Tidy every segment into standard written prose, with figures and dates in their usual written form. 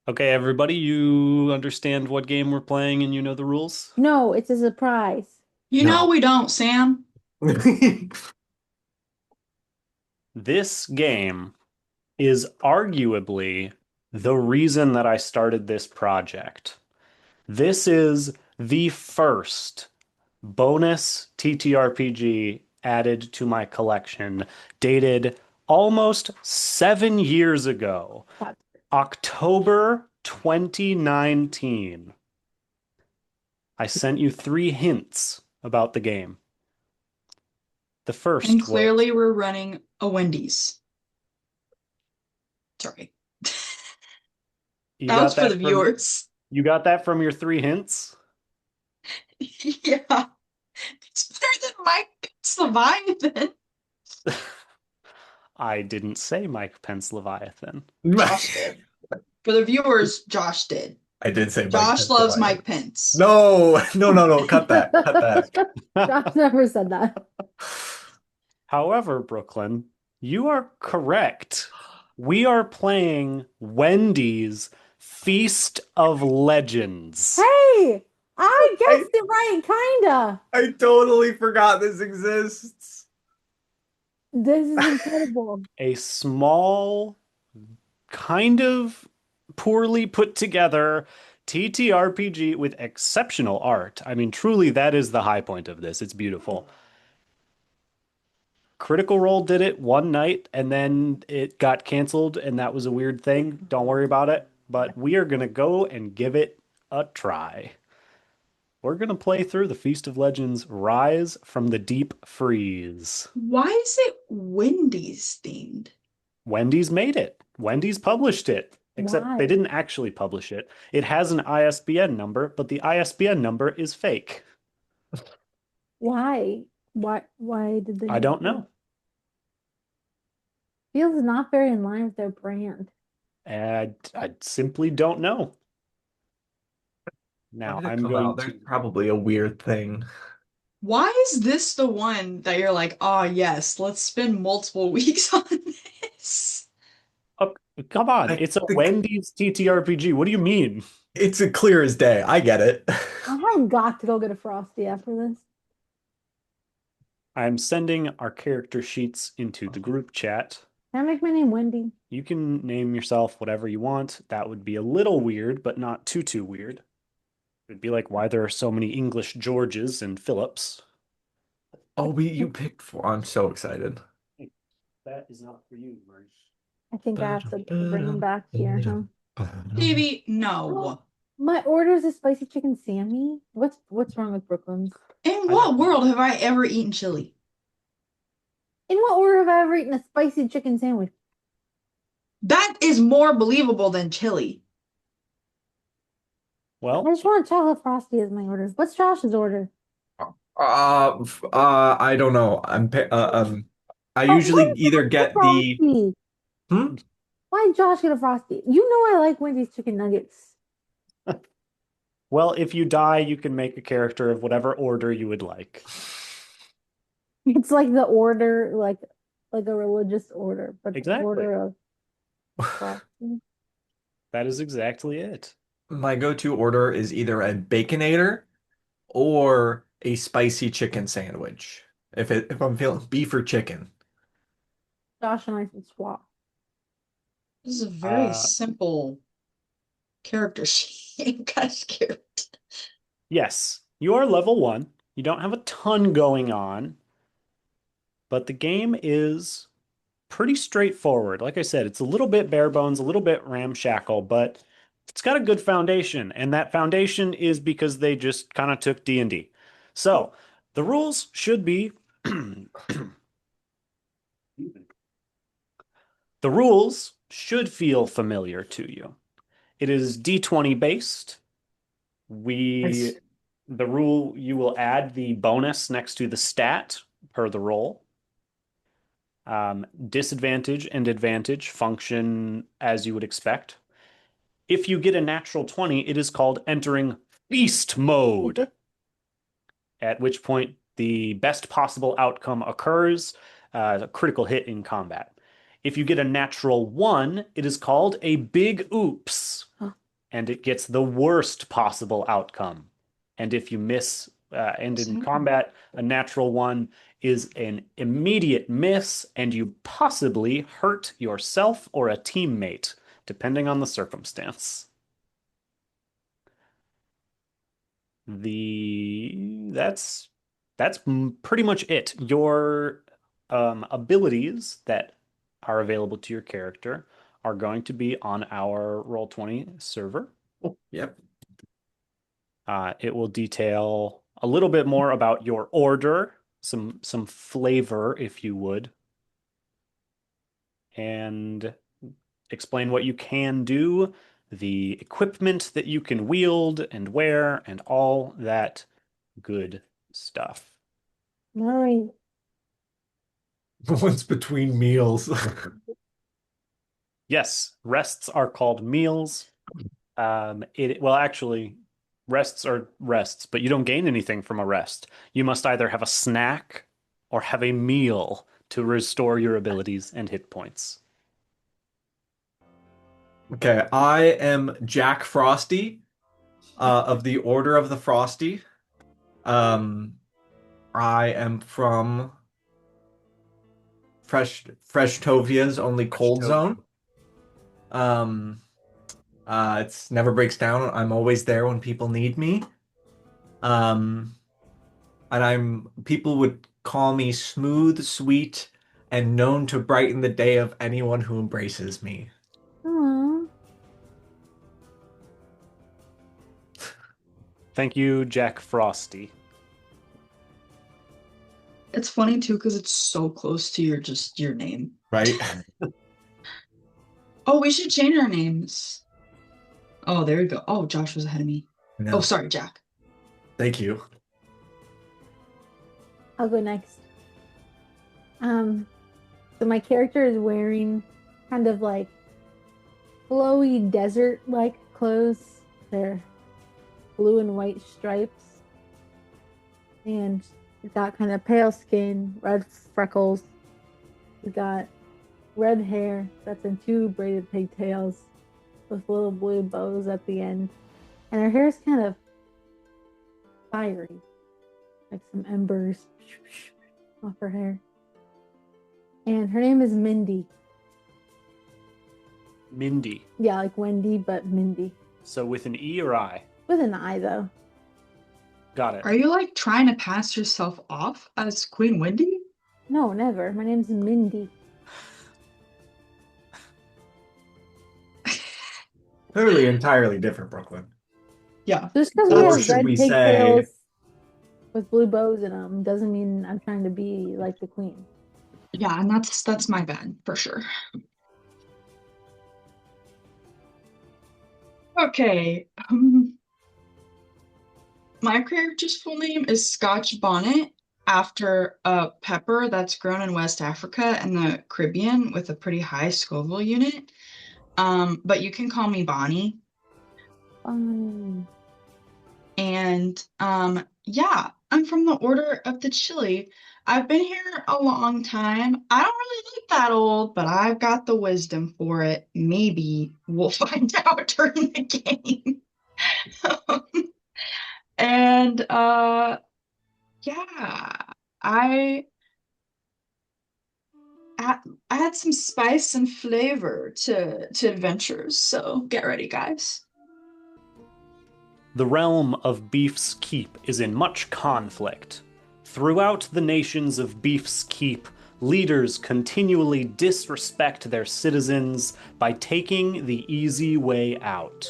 Okay, everybody, you understand what game we're playing and you know the rules? No, it's a surprise. You know No. we don't, Sam. This game is arguably the reason that I started this project. This is the first bonus TTRPG added to my collection, dated almost 7 years ago, That's October 2019. I sent you three hints about the game. The And first was clearly we're running a Wendy's. Sorry. you That was got for the that from viewers. you got that from your three hints? Yeah. It's better than Mike Leviathan. I didn't say Mike Pence Leviathan. Josh did. For the viewers, Josh did. I did say Mike Josh Pence loves Leviathan. Mike Pence. No, no, no, no. Cut that. Cut that. Josh never said that. However, Brooklyn, you are correct. We are playing Wendy's Feast of Legends. Hey, I I guessed it right, kinda. I totally forgot this exists. This is incredible. A small, kind of poorly put together TTRPG with exceptional art. I mean, truly, that is the high point of this. It's beautiful. Critical Role did it one night and then it got canceled, and that was a weird thing. Don't worry about it. But we are going to go and give it a try. We're going to play through the Feast of Legends Rise from the Deep Freeze. Why is it Wendy's themed? Wendy's made it. Wendy's published it. Except they Why? didn't actually publish it. It has an ISBN number, but the ISBN number is fake. Why? Why did they I make don't this? know. Feels not very in line with their brand. I simply don't know. How Now did it I'm come going out? There's to. probably a weird thing. Why is this the one that you're like, oh yes, let's spend multiple weeks on this? Oh, come on. I It's a think Wendy's TTRPG. What do you mean? it's a clear as day. I get it. I have got to go get a Frosty after this. I'm sending our character sheets into the group chat. Can I make my name Wendy? You can name yourself whatever you want. That would be a little weird, but not too weird. It'd be like why there are so many English Georges and Phillips. Oh, you picked four. I'm so excited. Hey, that is not for you, Marie. I think I have to bring them back here, huh? Davey, no. My order is a spicy chicken Sammy. What's wrong with Brooklyn's? In I don't what know. world have I ever eaten chili? In what order have I ever eaten a spicy chicken sandwich? That is more believable than chili. I Well, just want chocolate frosty as my order. What's Josh's order? I don't know. I Oh, usually why either Josh get a get the frosty? hmm? Why did Josh get a frosty? You know I like Wendy's chicken nuggets. well, if you die, you can make a character of whatever order you would like. It's like the order, like a religious order, but the Exactly. order of frosty. That is exactly it. My go-to order is either a Baconator or a spicy chicken sandwich. If I'm feeling beef or chicken. Josh and I should swap. This is a very Uh, simple character sheet. Got scared. yes, you are level one. You don't have a ton going on, but the game is pretty straightforward. Like I said, it's a little bit bare bones, a little bit ramshackle, but it's got a good foundation, and that foundation is because they just kind of took D&D. So, the rules should be the rules should feel familiar to you. It is D20 based. We Nice. the rule you will add the bonus next to the stat per the roll. Disadvantage and advantage function as you would expect. If you get a natural 20, it is called entering feast mode, at which point the best possible outcome occurs, a critical hit in combat. If you get a natural 1, it is called a big oops, Huh. and it gets the worst possible outcome. And if you miss, and in combat, a natural 1 is an immediate miss, and you possibly hurt yourself or a teammate, depending on the circumstance. That's pretty much it. Your abilities that are available to your character are going to be on our Roll20 server. Oh, yep. It will detail a little bit more about your order, some flavor, if you would, and explain what you can do, the equipment that you can wield and wear, and all that good stuff. All right. Once between meals. Yes, rests are called meals. Well, actually, rests are rests, but you don't gain anything from a rest. You must either have a snack or have a meal to restore your abilities and hit points. Okay, I am Jack Frosty, of the Order of the Frosty. Um, I am from Freshtovia's only cold zone. Um, it's never breaks down. I'm always there when people need me. Um, and people would call me smooth, sweet, and known to brighten the day of anyone who embraces me. Aw. Thank you, Jack Frosty. It's funny too because it's so close to your name. Right? Oh, we should change our names. Oh, there we go. Oh, Josh was ahead of me. No. Oh, sorry, Jack. Thank you. I'll go next. So my character is wearing kind of like flowy desert-like clothes. They're blue and white stripes. And we've got kind of pale skin, red freckles. We got red hair that's in 2 braided pigtails with little blue bows at the end. And her hair is kind of fiery, like some embers off her hair. And her name is Mindy. Mindy. Yeah, like Wendy, but Mindy. So with an E or I? With an I, though. Got it. Are you like trying to pass yourself off as Queen Wendy? No, never. My name's Mindy. Clearly entirely different, Brooklyn. Yeah. Just because we Or have should red we say- pigtails with blue bows in them doesn't mean I'm trying to be like the queen. Yeah, and that's my bad for sure. Okay. My character's full name is Scotch Bonnet after a pepper that's grown in West Africa and the Caribbean with a pretty high Scoville unit. But you can call me Bonnie. Fine. And yeah, I'm from the Order of the Chili. I've been here a long time. I don't really look that old, but I've got the wisdom for it. Maybe we'll find out during the game. And yeah, I add, add some spice and flavor to adventures. So get ready, guys. The realm of Beef's Keep is in much conflict. Throughout the nations of Beef's Keep, leaders continually disrespect their citizens by taking the easy way out.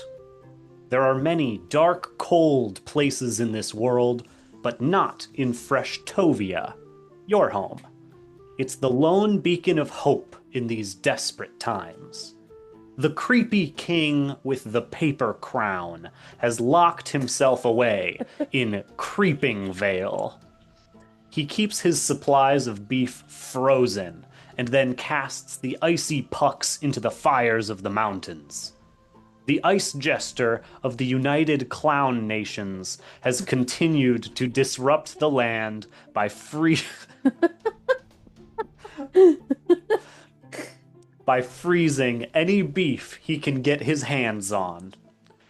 There are many dark, cold places in this world, but not in Freshtovia, your home. It's the lone beacon of hope in these desperate times. The creepy king with the paper crown has locked himself away in Creeping Vale. He keeps his supplies of beef frozen and then casts the icy pucks into the fires of the mountains. The ice jester of the United Clown Nations has continued to disrupt the land by by freezing any beef he can get his hands on.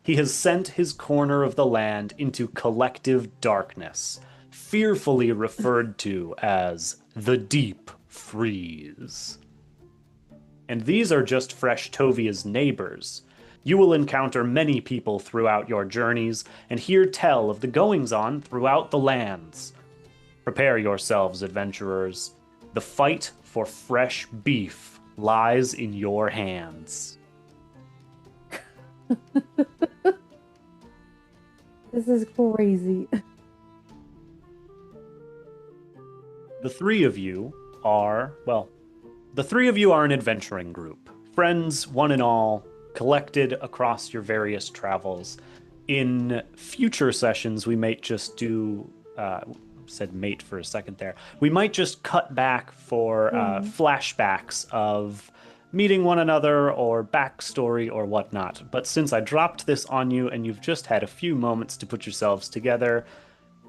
He has sent his corner of the land into collective darkness, fearfully referred to as the Deep Freeze. And these are just Fresh Tovia's neighbors. You will encounter many people throughout your journeys and hear tell of the goings-on throughout the lands. Prepare yourselves, adventurers. The fight for fresh beef lies in your hands. This is crazy. The three of you are, well, the three of you are an adventuring group. Friends, one and all, collected across your various travels. In future sessions, we might just do, said mate for a second there. We might just cut back for flashbacks of meeting one another or backstory or whatnot. But since I dropped this on you and you've just had a few moments to put yourselves together,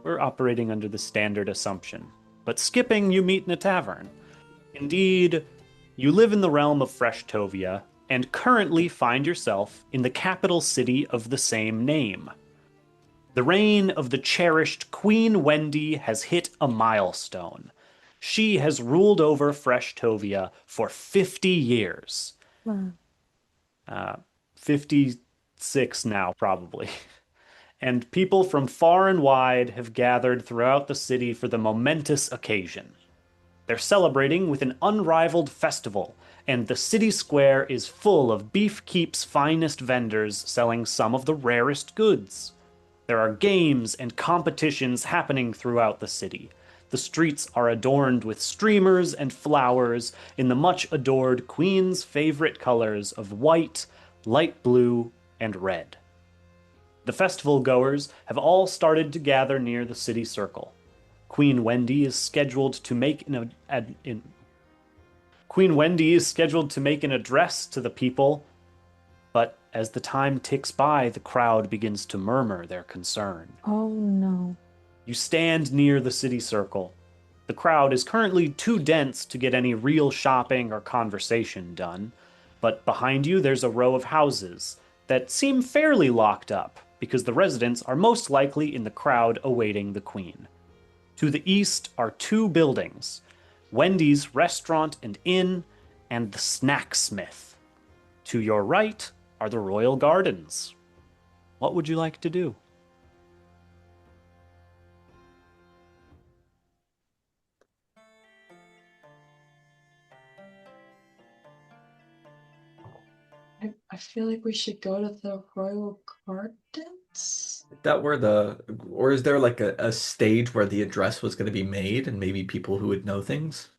we're operating under the standard assumption. But skipping, you meet in a tavern. Indeed, you live in the realm of Fresh Tovia and currently find yourself in the capital city of the same name. The reign of the cherished Queen Wendy has hit a milestone. She has ruled over Fresh Tovia for 50 years. Wow. 56 now, probably. And people from far and wide have gathered throughout the city for the momentous occasion. They're celebrating with an unrivaled festival, and the city square is full of Beef Keep's finest vendors selling some of the rarest goods. There are games and competitions happening throughout the city. The streets are adorned with streamers and flowers in the much adored Queen's favorite colors of white, light blue, and red. The festival goers have all started to gather near the city circle. Queen Wendy is scheduled to make an address to the people, but as the time ticks by, the crowd begins to murmur their concern. Oh no. You stand near the city circle. The crowd is currently too dense to get any real shopping or conversation done, but behind you there's a row of houses that seem fairly locked up because the residents are most likely in the crowd awaiting the queen. To the east are two buildings, Wendy's Restaurant and Inn and the Snacksmith. To your right are the Royal Gardens. What would you like to do? I feel like we should go to the Royal Gardens. Is that where or is there like a stage where the address was going to be made and maybe people who would know things?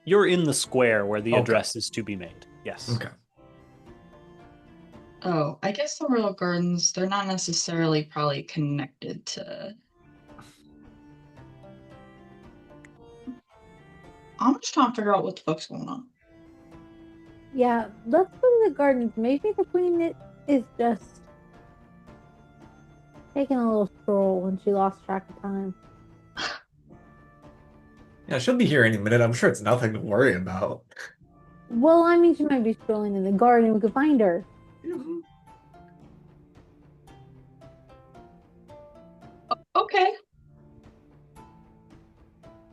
You're in the square where the Okay. address is to be made. Yes. Okay. Oh, I guess the Royal Gardens, they're not necessarily probably connected to... I'm just trying to figure out what the fuck's going on. Yeah, let's go to the gardens. Maybe the queen is just taking a little stroll when she lost track of time. Yeah, she'll be here any minute. I'm sure it's nothing to worry about. Well, I mean, she might be strolling in the garden. We could find her. Okay.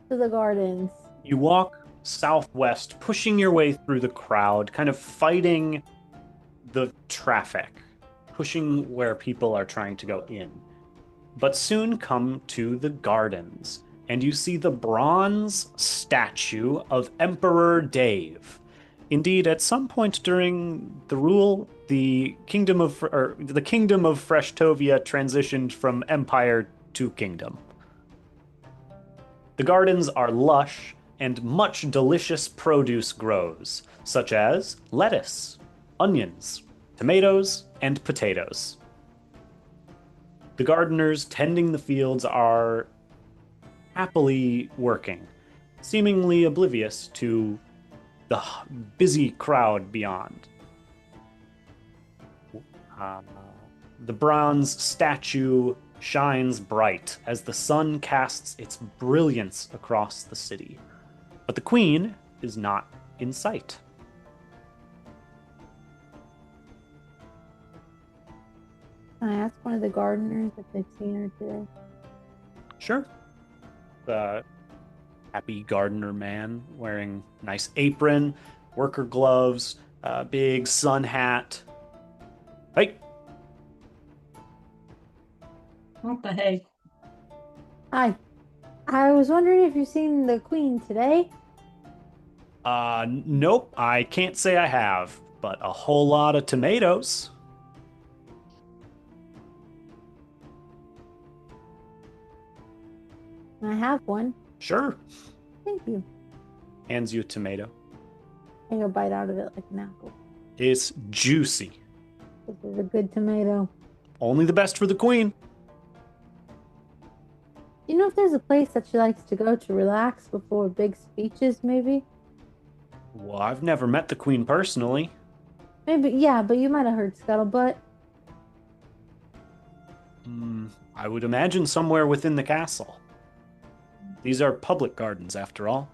To the gardens. You walk southwest, pushing your way through the crowd, kind of fighting the traffic, pushing where people are trying to go in. But soon come to the gardens, and you see the bronze statue of Emperor Dave. Indeed, at some point during the rule, the kingdom of Fresh Tovia transitioned from empire to kingdom. The gardens are lush, and much delicious produce grows, such as lettuce, onions, tomatoes, and potatoes. The gardeners tending the fields are happily working, seemingly oblivious to the busy crowd beyond. The bronze statue shines bright as the sun casts its brilliance across the city. But the queen is not in sight. Can I ask one of the gardeners if they've seen her today? Sure. The happy gardener man wearing nice apron, worker gloves, big sun hat. Hey, What the heck? Hi. I was wondering if you've seen the queen today. nope, I can't say I have, but a whole lot of tomatoes. I have one. Sure. Thank you. Hands you a tomato. Take a bite out of it like an apple. It's juicy. This is a good tomato. Only the best for the queen. You know if there's a place that she likes to go to relax before big speeches, maybe? Well, I've never met the queen personally. Maybe, yeah, but you might have heard scuttlebutt. I would imagine somewhere within the castle. These are public gardens, after all.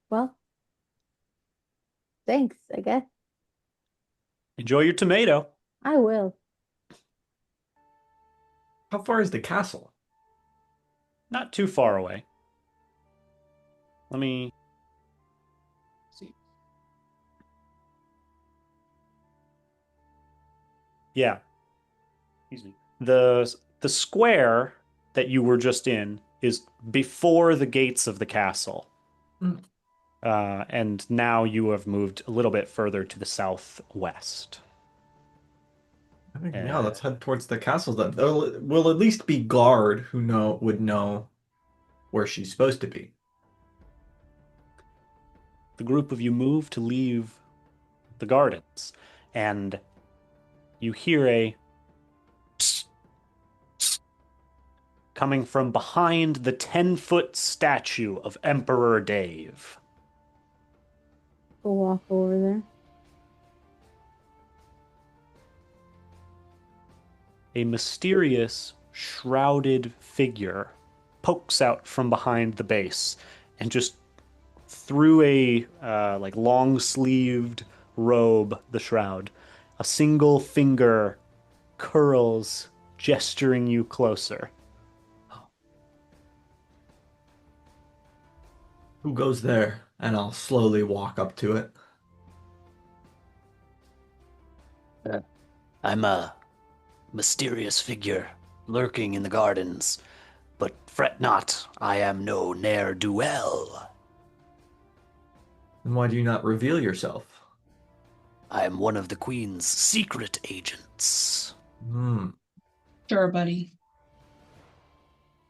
Well, thanks, I guess. Enjoy your tomato. I will. How far is the castle? Not too far away. Let me see. Yeah, excuse me. The square that you were just in is before the gates of the castle. Hmm. And now you have moved a little bit further to the southwest. I think, yeah, Uh, let's head towards the castle then. There will at least be guard who would know where she's supposed to be. the group of you move to leave the gardens, and you hear a psst, psst coming from behind the 10-foot statue of Emperor Dave. Go walk over there. A mysterious, shrouded figure pokes out from behind the base and just through a like long-sleeved robe, the shroud, a single finger curls, gesturing you closer. Who goes there? And I'll slowly walk up to it. I'm a mysterious figure lurking in the gardens, but fret not, I am no ne'er-do-well. And why do you not reveal yourself? I am one of the Queen's secret agents. Hmm. Sure, buddy.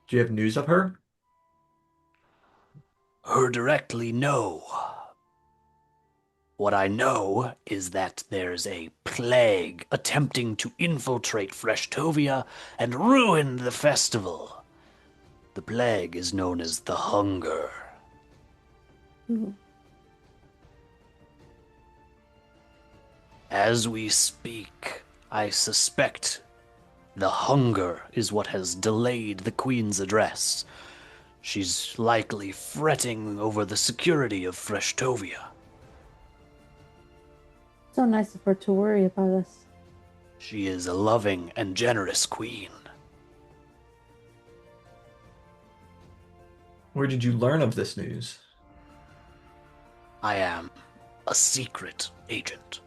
Do you have news of her? Her directly, no. What I know is that there's a plague attempting to infiltrate Freshtovia and ruin the festival. The plague is known as the Hunger. Mhm. As we speak, I suspect the hunger is what has delayed the Queen's address. She's likely fretting over the security of Freshtovia. So nice of her to worry about us. She is a loving and generous queen. Where did you learn of this news? I am a secret agent.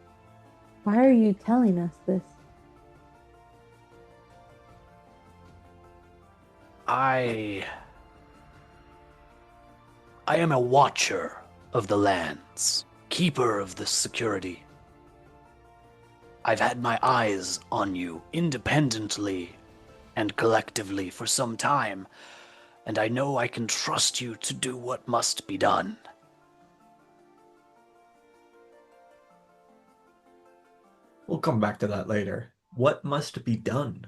Why are you telling us this? I am a watcher of the lands, keeper of the security. I've had my eyes on you independently and collectively for some time, and I know I can trust you to do what must be done. We'll come back to that later. What must be done?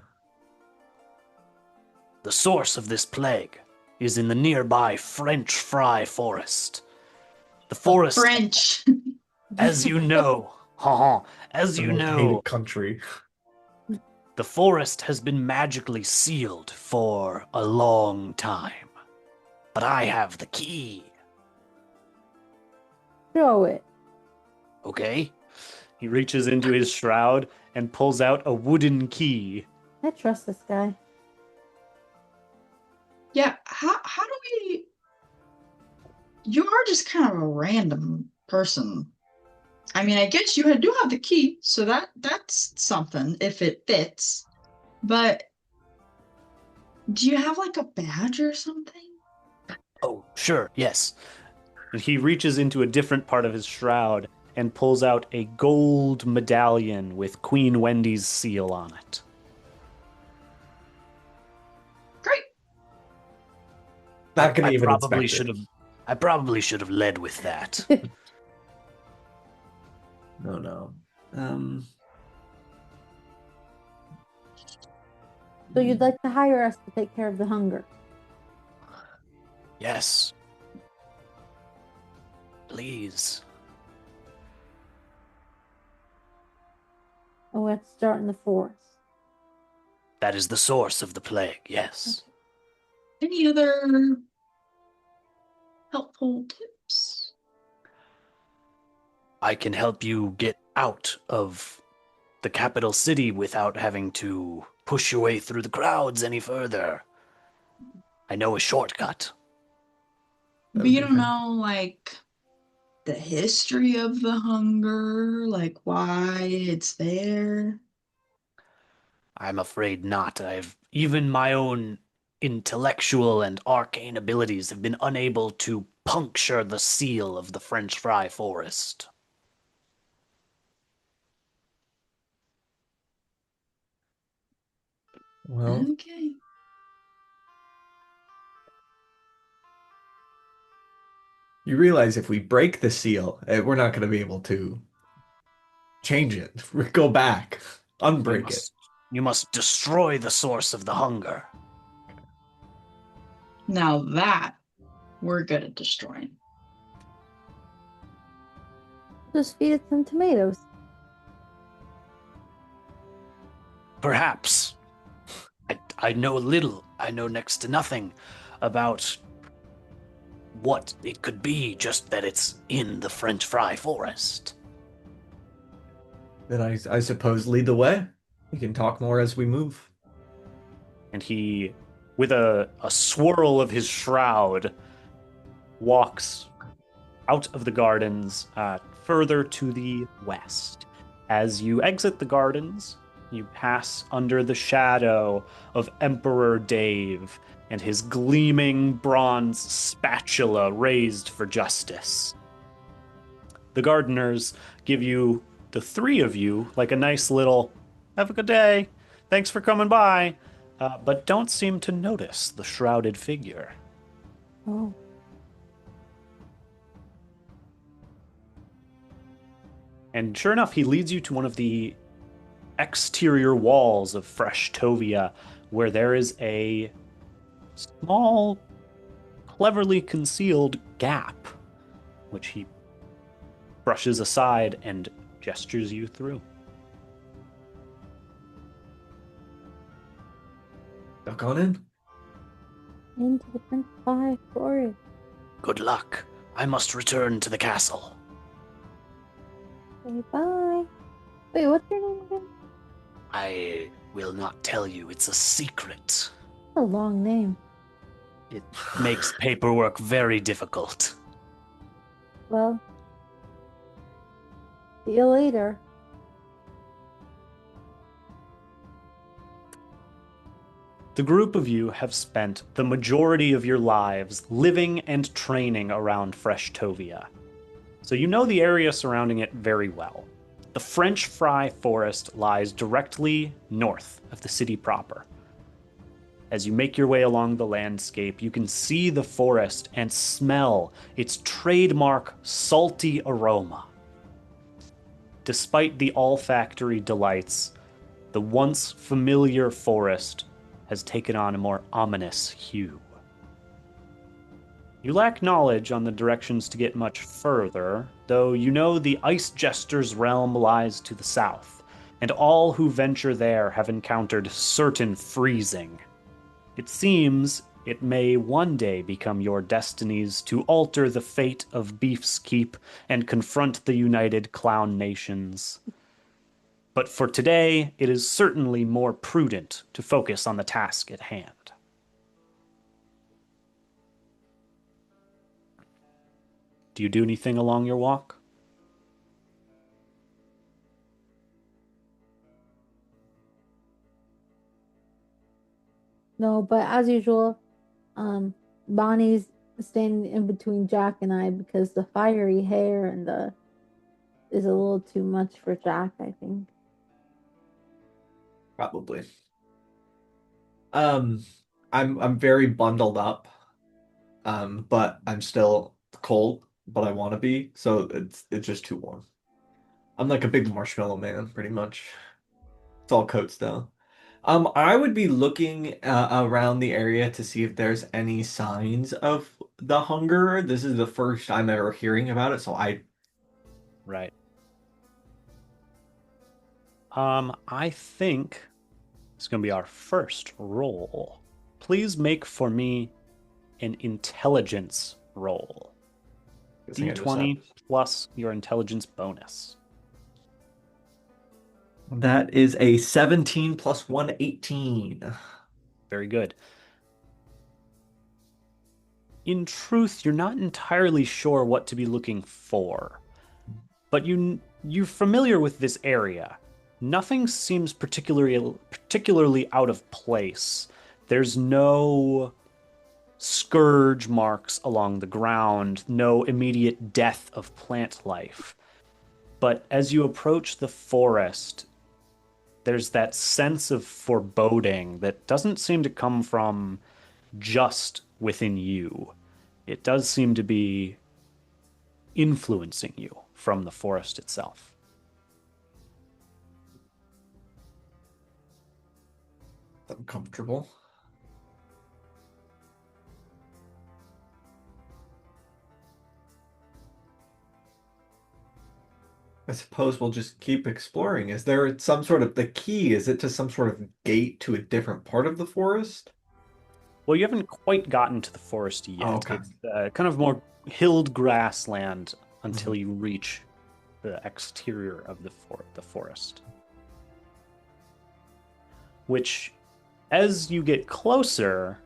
The source of this plague is in the nearby French Fry Forest. The forest, French. as you know, as The you most know, hated country. the forest has been magically sealed for a long time. but I have the key. Show it. Okay? He reaches into his shroud and pulls out a wooden key. I trust this guy. Yeah, how do we... You are just kind of a random person. I mean, I guess you do have the key, so that's something if it fits. But do you have like a badge or something? Oh, sure, yes. And he reaches into a different part of his shroud and pulls out a gold medallion with Queen Wendy's seal on it. Great. Not gonna I even probably inspect should it. have I probably should have led with that. No, no. So you'd like to hire us to take care of the hunger? Yes. Please. Oh, let's start in the forest. That is the source of the plague, yes. Any other helpful tips? I can help you get out of the capital city without having to push your way through the crowds any further. I know a shortcut. But you don't know, like, the history of the hunger, like why it's there. I'm afraid not. Even my own intellectual and arcane abilities have been unable to puncture the seal of the French fry forest. Well, Okay. you realize if we break the seal, we're not going to be able to change it. Go back, unbreak it. You must destroy the source of the hunger. Now that we're good at destroying. Just feed it some tomatoes. Perhaps. I know little. I know next to nothing about what it could be, just that it's in the French fry forest. Then I suppose lead the way. We can talk more as we move. And he, with a swirl of his shroud, walks out of the gardens further to the west. As you exit the gardens, you pass under the shadow of Emperor Dave and his gleaming bronze spatula raised for justice. The gardeners give you, the three of you, like a nice little, have a good day, thanks for coming by, but don't seem to notice the shrouded figure. Oh. And sure enough, he leads you to one of the exterior walls of Fresh Tovia, where there is a small, cleverly concealed gap, which he brushes aside and gestures you through. Duck on in. Into the French fry forest. Good luck. I must return to the castle. Okay, bye. Wait, what's your name again? I will not tell you. It's a secret. That's a long name. It makes paperwork very difficult. Well, see you later. The group of you have spent the majority of your lives living and training around Fresh Tovia, so you know the area surrounding it very well. The French Fry Forest lies directly north of the city proper. As you make your way along the landscape, you can see the forest and smell its trademark salty aroma. Despite the olfactory delights, the once familiar forest has taken on a more ominous hue. You lack knowledge on the directions to get much further, though you know the Ice Jester's realm lies to the south, and all who venture there have encountered certain freezing. It seems It may one day become your destinies to alter the fate of Beef's Keep and confront the united clown nations. But for today, it is certainly more prudent to focus on the task at hand. Do you do anything along your walk? No, but as usual, Bonnie's standing in between Jack and I because the fiery hair and the is a little too much for Jack, I think. Probably. Um, I'm very bundled up, but I'm still cold, but I want to be, so it's just too warm. I'm like a big marshmallow man, pretty much. It's all coats though. I would be looking around the area to see if there's any signs of the hunger. This is the first time ever hearing about it, so I Right. I think it's going to be our first roll. Please make for me an intelligence roll. guessing I just D20 plus your intelligence bonus. That is a 17 plus 1, 18. Very good. In truth, you're not entirely sure what to be looking for, but you're familiar with this area. Nothing seems particularly out of place. There's no scourge marks along the ground, no immediate death of plant life. But as you approach the forest, there's that sense of foreboding that doesn't seem to come from just within you. It does seem to be influencing you from the forest itself. Uncomfortable. I suppose we'll just keep exploring. Is there some sort of the key? Is it to some sort of gate to a different part of the forest? Well, you haven't quite gotten to the forest Oh, yet. okay. It's kind of more hilled grassland until Mhm. you reach the exterior of the forest. Which, as you get closer,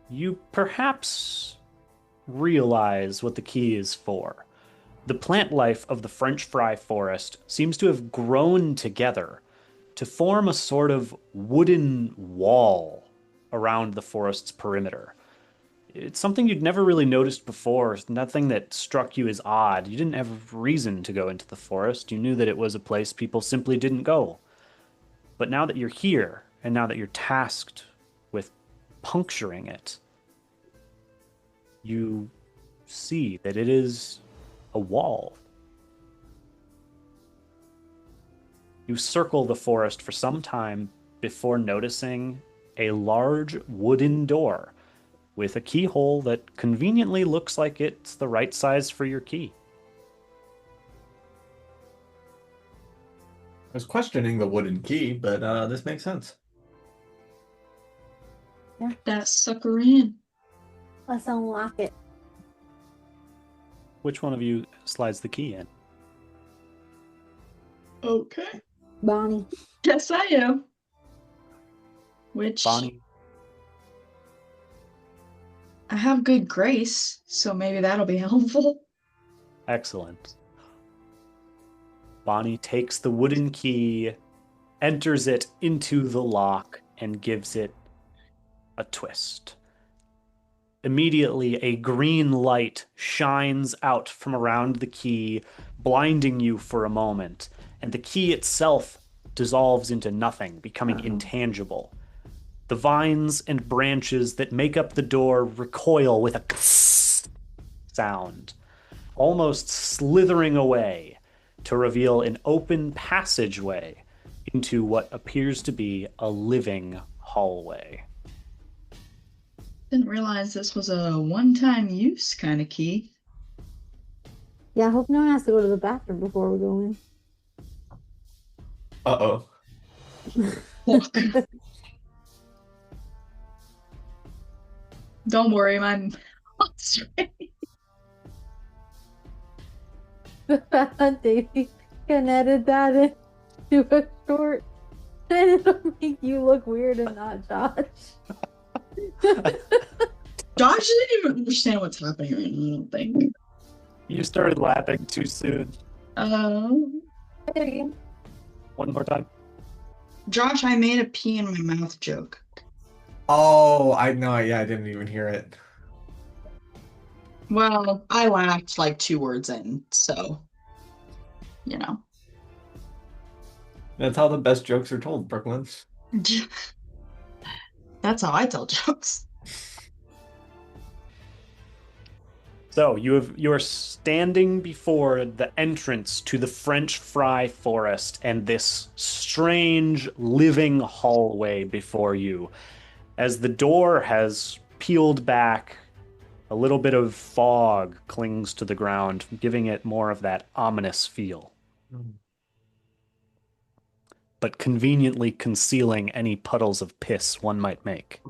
you perhaps realize what the key is for. The plant life of the French fry forest seems to have grown together to form a sort of wooden wall around the forest's perimeter. It's something you'd never really noticed before, nothing that struck you as odd. You didn't have reason to go into the forest. You knew that it was a place people simply didn't go. But now that you're here, and now that you're tasked with puncturing it, you see that it is a wall. You circle the forest for some time before noticing a large wooden door with a keyhole that conveniently looks like it's the right size for your key. I was questioning the wooden key, but this makes sense. That sucker in. Let's unlock it. Which one of you slides the key in? Okay. Bonnie. Yes, I am. Which Bonnie? I have good grace, so maybe that'll be helpful. Excellent. Bonnie takes the wooden key, enters it into the lock, and gives it a twist. Immediately, a green light shines out from around the key, blinding you for a moment, and the key itself dissolves into nothing, becoming intangible. The vines and branches that make up the door recoil with a sound, almost slithering away to reveal an open passageway into what appears to be a living hallway. Didn't realize this was a one-time use kind of key. Yeah, I hope no one has to go to the bathroom before we go in. Uh-oh. Don't worry, my mouth's ready. Davey can edit that into a short, and it'll make you look weird and not Josh. Josh doesn't even understand what's happening right now, I don't think. You started laughing too soon. Um, One more time. Josh, I made a pee in my mouth joke. Oh, I know. Yeah, I didn't even hear it. Well, I laughed like 2 words in, so, you know. That's how the best jokes are told, Brooklyn. That's how I tell jokes. So you are standing before the entrance to the French fry forest and this strange living hallway before you. As the door has peeled back, a little bit of fog clings to the ground, giving it more of that ominous feel, but conveniently concealing any puddles of piss one might make.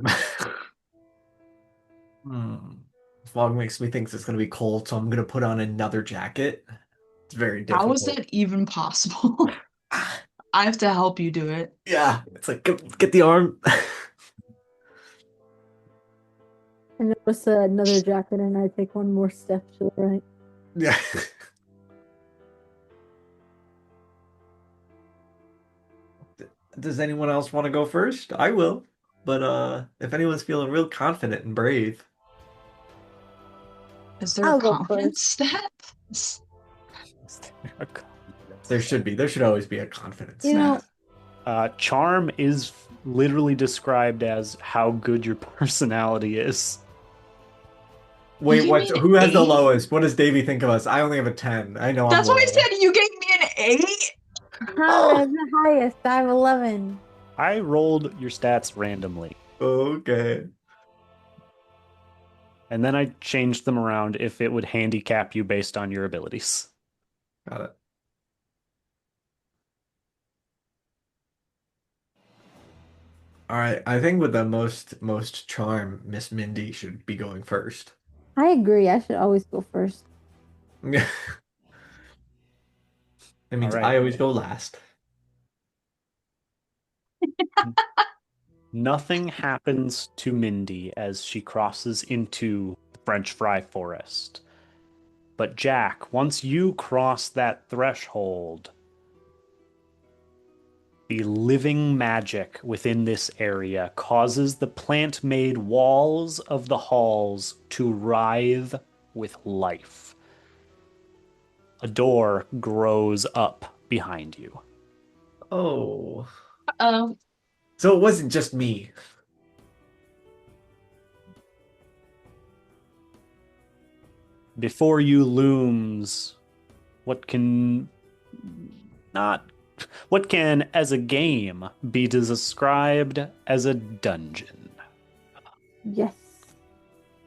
Fog makes me think it's going to be cold, so I'm going to put on another jacket. It's very How is difficult. that even possible? I have to help you do it. Yeah, it's like, get the arm. And there was another jacket, and I take one more step to the right. Yeah. Does anyone else want to go first? I will. But if anyone's feeling real confident and brave. Is there a I'll go confidence stat? There should be. There should always be a confidence You know, stat. Charm is literally described as how good your personality is. Wait, You what? mean Who has the 8? lowest? What does Davey think of us? I only have a 10. I know I'm That's why I low. said you gave me an 8? I have the highest. I have 11. I rolled your stats randomly, Okay. and then I changed them around if it would handicap you based on your abilities. Got it. All right. I think with the most charm, Miss Mindy should be going first. I agree. I should always go first. It All means right. I always go last. Nothing happens to Mindy as she crosses into the French fry forest. But Jack, once you cross that threshold, the living magic within this area causes the plant-made walls of the halls to writhe with life. A door grows up behind you. Oh. Um, So it wasn't just me. Before you looms what can not what can as a game be described as a dungeon. Yes.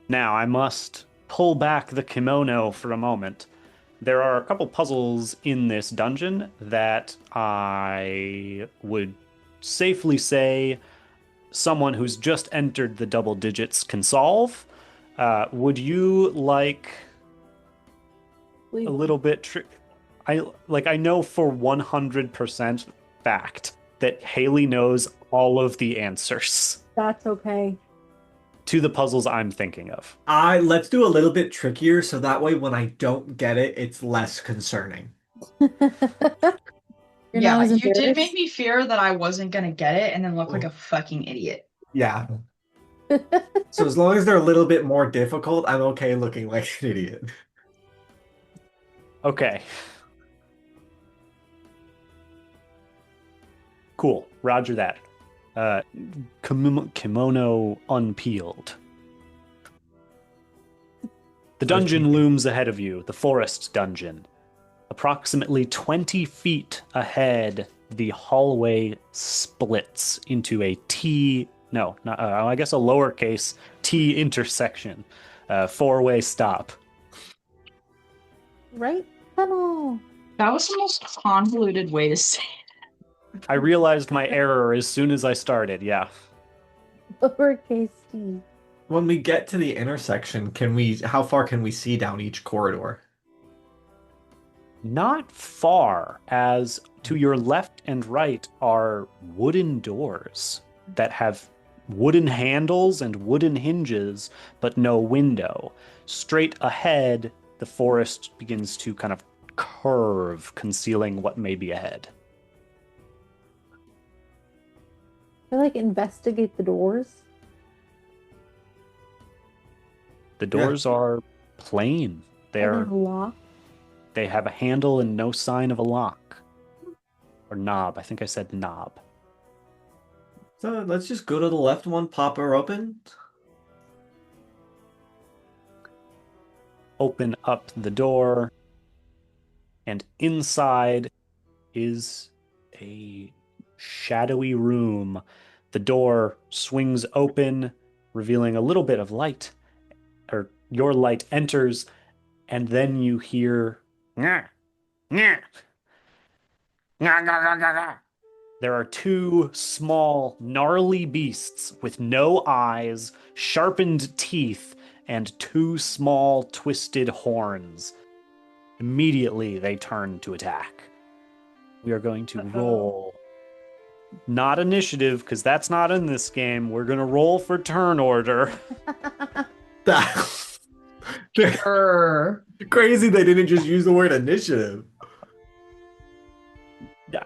Now I must pull back the kimono for a moment. There are a couple puzzles in this dungeon that I would safely say someone who's just entered the double digits can solve. Would you like Please. a little bit I know for 100% fact that Haley knows all of the answers That's okay. to the puzzles I'm thinking of. Let's do a little bit trickier so that way when I don't get it, it's less concerning. You're yeah, not as you did make embarrassed? me fear that I wasn't gonna get it and then look like a fucking idiot. Yeah. So as long as they're a little bit more difficult, I'm okay looking like an idiot. Okay. Cool. Roger that. Kimono unpeeled. The dungeon looms ahead of you, the forest dungeon. Approximately 20 feet ahead, the hallway splits into a T, no, not, I guess a lowercase T intersection, four-way stop. Right tunnel. That was the most convoluted way to say I realized my error as soon as I started, yeah. Lowercase t. when we get to the intersection, how far can we see down each corridor? Not far, as to your left and right are wooden doors that have wooden handles and wooden hinges, but no window. Straight ahead, the forest begins to kind of curve, concealing what may be ahead. I like investigate the doors. The Yeah. doors are plain. Are they locked? They have a handle and no sign of a lock. Or knob. I think I said knob. So let's just go to the left one, pop her open. Open up the door, and inside is a shadowy room. The door swings open, revealing a little bit of light, or your light enters, and then you hear "Nyah, nyah, nyah, nyah, nyah, nyah, nyah." There are two small, gnarly beasts with no eyes, sharpened teeth, and two small, twisted horns. Immediately, they turn to attack. We are going to roll not initiative, because that's not in this game. We're going to roll for turn order. Crazy they didn't just use the word initiative.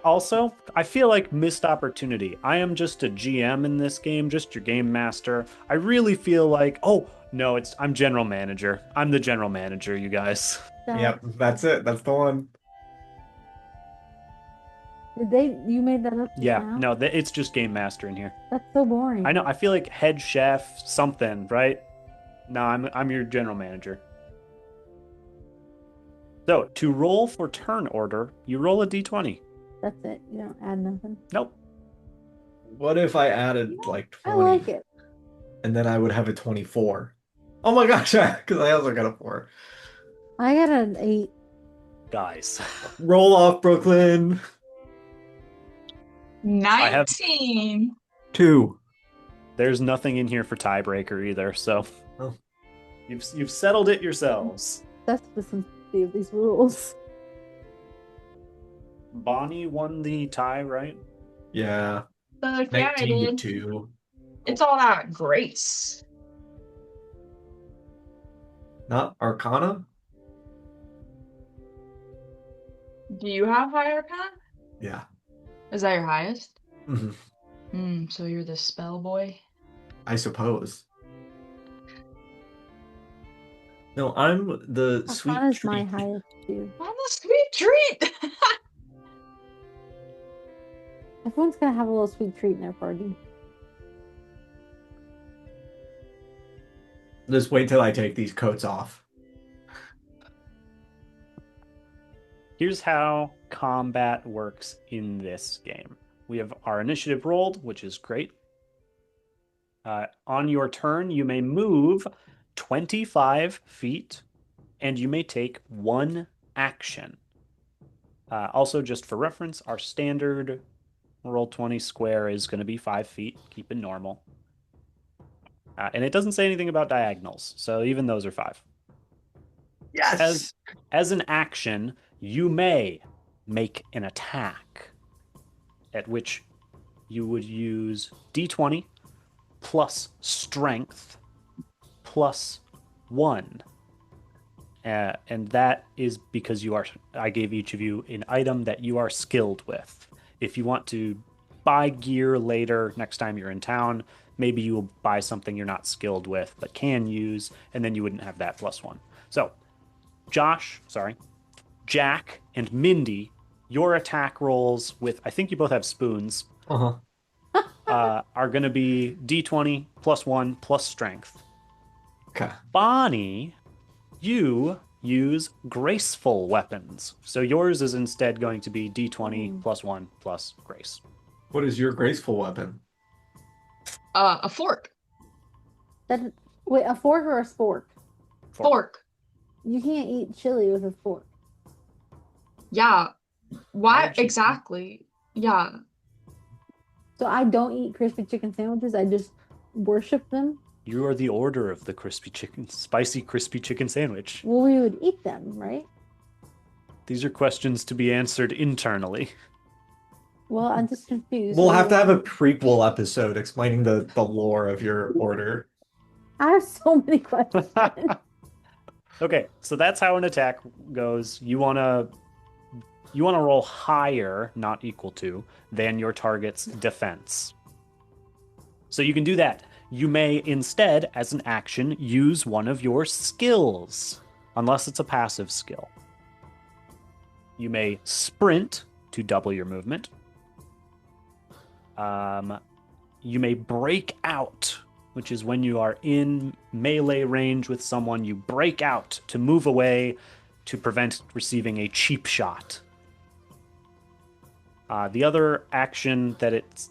Also, I feel like missed opportunity. I am just a GM in this game, just your game master. I really feel like, oh, no, I'm general manager. I'm the general manager, you guys. Yep, that's it. That's the one. You made that up just Yeah, now? no, it's just game master in here. That's so boring. I know, I feel like head chef, something, right? No, I'm your general manager. So, to roll for turn order, you roll a d20. That's it. You don't add nothing. Nope. What if I added like 20? I like it. And then I would have a 24. Oh my gosh, because I also got a 4. I got an 8. Guys. Roll off, Brooklyn. 19. 2. There's nothing in here for tiebreaker either, so Oh. you've settled it yourselves. That's the simplicity of these rules. Bonnie won the tie, right? Yeah. Yeah, I 19 to did. 2. It's all about grace. Not Arcana? Do you have high arcana? Yeah. Is that your highest? hmm So you're the spell boy? I suppose. No, I'm the sweet Arcana's treat. my highest too. I'm a sweet treat! Everyone's gonna have a little sweet treat in their party. Just wait till I take these coats off. Here's how combat works in this game. We have our initiative rolled, which is great. On your turn, you may move 25 feet, and you may take one action. Also, just for reference, our standard Roll20 square is going to be 5 feet. Keep it normal. And it doesn't say anything about diagonals, so even those are 5. Yes! As an action, you may make an attack, at which you would use d20 plus strength plus 1. And that is because I gave each of you an item that you are skilled with. If you want to buy gear later, next time you're in town, maybe you will buy something you're not skilled with but can use, and then you wouldn't have that plus 1. So, Jack and Mindy, your attack rolls with, I think you both have spoons, are going to be d20 plus 1 plus strength. Okay. Bonnie, you use graceful weapons. So yours is instead going to be d20 plus 1 plus grace. What is your graceful weapon? A fork. Wait, a fork or a spork? Fork. You can't eat chili with a fork. Yeah. Why would you- exactly? Yeah. So I don't eat crispy chicken sandwiches. I just worship them. You are the order of the spicy crispy chicken sandwich. Well, we would eat them, right? These are questions to be answered internally. Well, I'm just confused. We'll What do have you to have a want? prequel episode explaining the lore of your order. I have so many questions. Okay, so that's how an attack goes. You want to roll higher, not equal to, than your target's defense. So you can do that. You may instead, as an action, use one of your skills, unless it's a passive skill. You may sprint to double your movement. You may break out, which is when you are in melee range with someone, you break out to move away to prevent receiving a cheap shot. The other action that it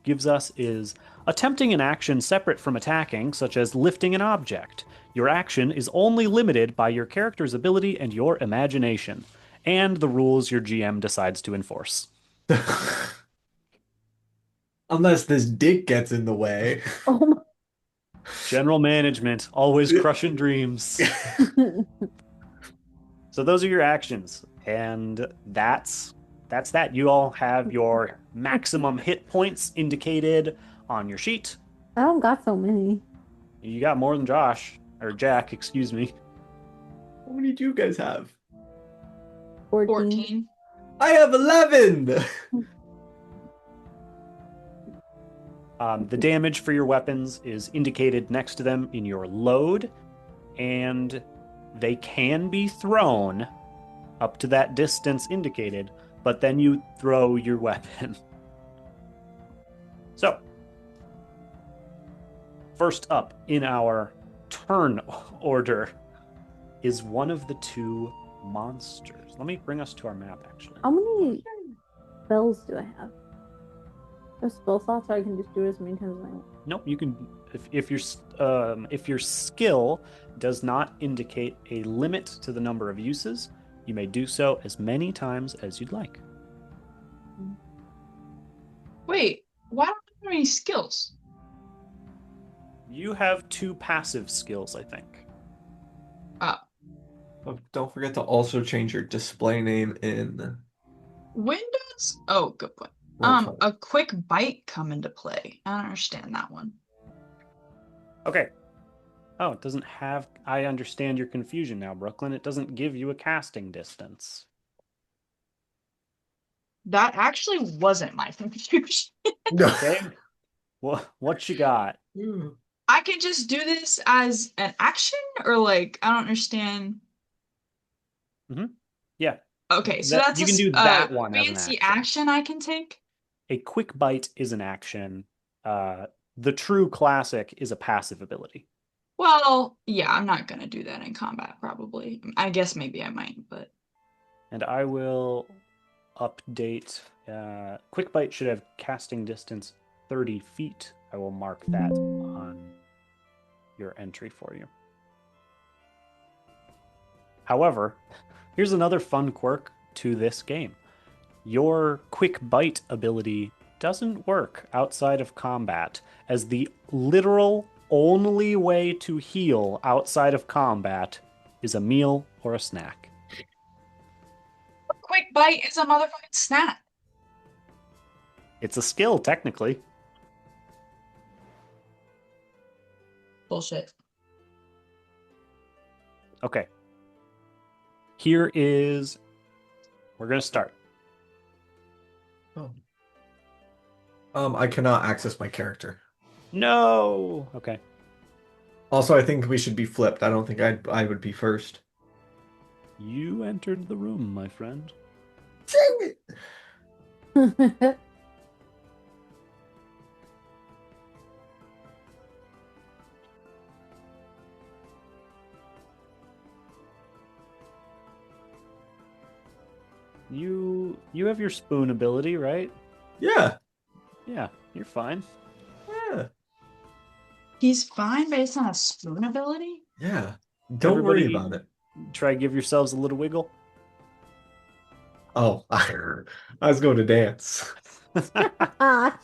gives us is attempting an action separate from attacking, such as lifting an object. Your action is only limited by your character's ability and your imagination, and the rules your GM decides to enforce. Unless this dick gets in the way. Oh my. General management, always crushing dreams. So those are your actions, and that's that. You all have your maximum hit points indicated on your sheet. I don't got so many. You got more than Josh, or Jack, excuse me. How many do you guys have? 14. 14. I have 11! The damage for your weapons is indicated next to them in your load, and they can be thrown up to that distance indicated, but then you throw your weapon. So, first up in our turn order is one of the two monsters. Let me bring us to our map, actually. How many spells do I have? A spell slot, so I can just do it as many times as I want. Nope, you can if your skill does not indicate a limit to the number of uses, you may do so as many times as you'd like. Wait, why don't I have any skills? You have 2 passive skills, I think. Oh, Don't forget to also change your display name in Windows? Oh, good point. Roll20. A quick bite come into play. I don't understand that one. Okay. Oh, it doesn't have... I understand your confusion now, Brooklyn. It doesn't give you a casting distance. That actually wasn't my confusion. Okay. What you got? I can just do this as an action, or like, I don't understand. Yeah. Okay, so that's you a can do that one as an fancy action. action I can take. A quick bite is an action. The true classic is a passive ability. Well, yeah, I'm not gonna do that in combat, probably. I guess maybe I might, but And I will update. Quick bite should have casting distance 30 feet. I will mark that on your entry for you. However, here's another fun quirk to this game. Your quick bite ability doesn't work outside of combat, as the literal only way to heal outside of combat is a meal or a snack. a quick bite is a motherfucking snack. It's a skill, technically. Bullshit. Okay. Here is... We're going to start. I cannot access my character. No! Okay. Also, I think we should be flipped. I don't think I would be first. You entered the room, my friend. Dang it! You have your spoon ability, right? Yeah. Yeah, you're fine. Yeah. He's fine based on a spoon ability? Yeah. Don't worry Everybody about it. Try give yourselves a little wiggle. Oh, I was going to dance. Ah.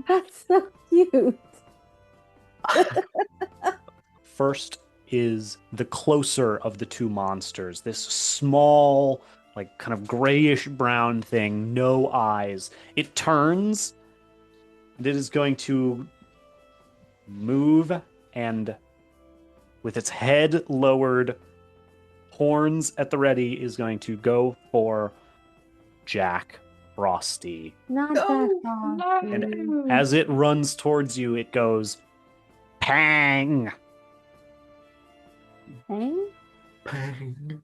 That's so cute. First is the closer of the two monsters. This small, like kind of grayish brown thing, no eyes. It turns and it is going to move and with its head lowered, horns at the ready, is going to go for Jack Frosty. Not that No, Frosty. And as it runs towards you, it goes pang. Hang? Bang.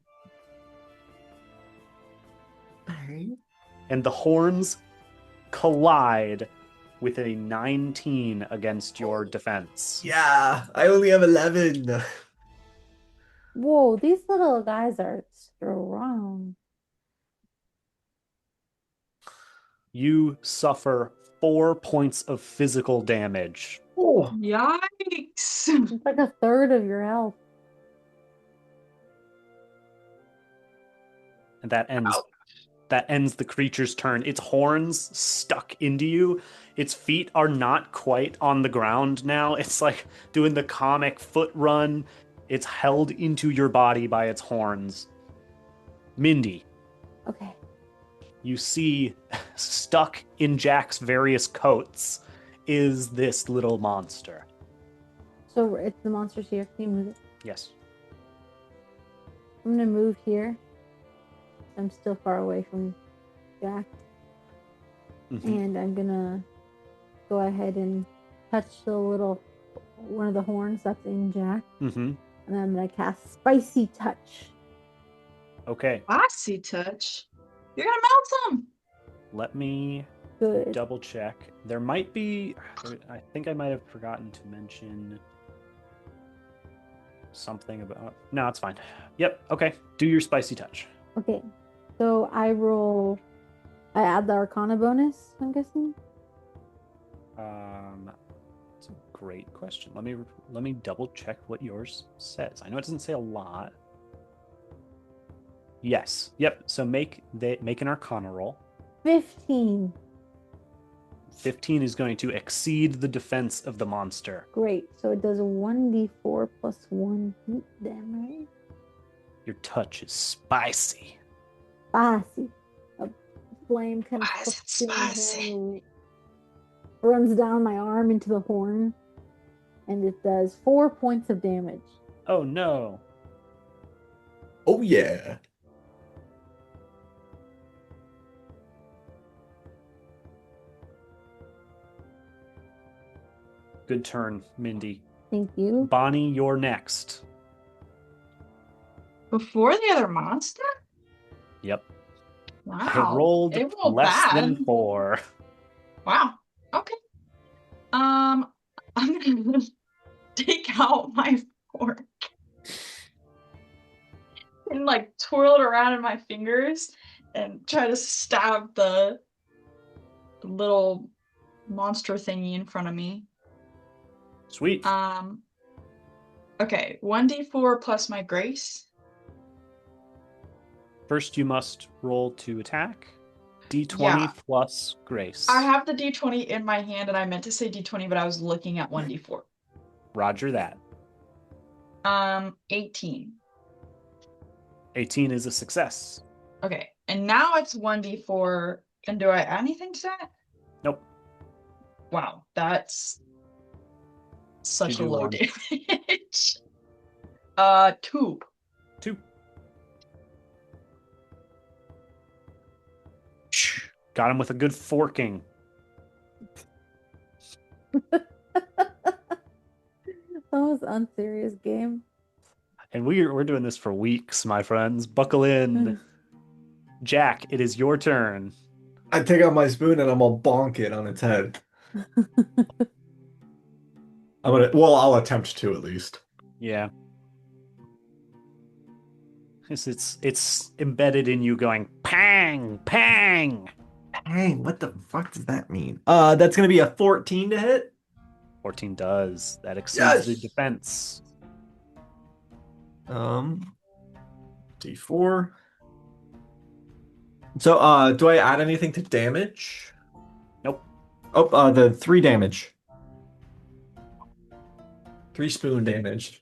Bang. And the horns collide with a 19 against your defense. Yeah, I only have 11. Whoa, these little guys are strong. You suffer 4 points of physical damage. Oh, Yikes. It's like a third of your health. And that ends the creature's turn. Its horns stuck into you. Its feet are not quite on the ground now. It's like doing the comic foot run. It's held into your body by its horns. Mindy, Okay. you see stuck in Jack's various coats is this little monster. So it's the monster's here. Can you move it? Yes. I'm gonna move here. I'm still far away from Jack. Mhm. And I'm gonna go ahead and touch the little one of the horns that's in Jack. Mm-hmm. And then I'm gonna cast Spicy Touch. Okay. Bossy touch. You're gonna melt them. Let me Good. double check. There might be, I think I might have forgotten to mention something about, no, it's fine. Yep. Okay. Do your spicy touch. Okay. So I add the Arcana bonus, I'm guessing. It's a great question. Let me double check what yours says. I know it doesn't say a lot. Yes. Yep. So make an Arcana roll. 15. 15 is going to exceed the defense of the monster. Great. So it does 1d4 plus 1 heat damage. Your touch is spicy. Spicy. A flame kind of Why is it hooks in my spicy? hand and it runs down my arm into the horn. And it does 4 points of damage. Oh no. oh yeah. Good turn, Mindy. Thank you. Bonnie, you're next. Before the other monster? Yep. Wow. I rolled It rolled less bad. than 4. Wow. Okay. I'm gonna take out my fork and like twirl it around in my fingers and try to stab the little monster thingy in front of me. Sweet. Okay, 1d4 plus my grace. First, you must roll to attack. D20 Yeah. plus grace. I have the d20 in my hand and I meant to say d20, but I was looking at 1d4. Roger that. 18. 18 is a success. Okay, and now it's 1d4. And do I add anything to that? Nope. Wow, that's such You a do low one. damage. 2. 2. Got him with a good forking. That was unserious game. And we're doing this for weeks, my friends. Buckle in. Jack, it is your turn. I take out my spoon and I'm gonna bonk it on its head. I'll attempt to at least. Yeah. It's embedded in you going pang, pang. Dang, what the fuck does that mean? That's gonna be a 14 to hit. 14 does. That exceeds Yes! the defense. D4. So, do I add anything to damage? Nope. Oh, the 3 damage. 3 spoon damage.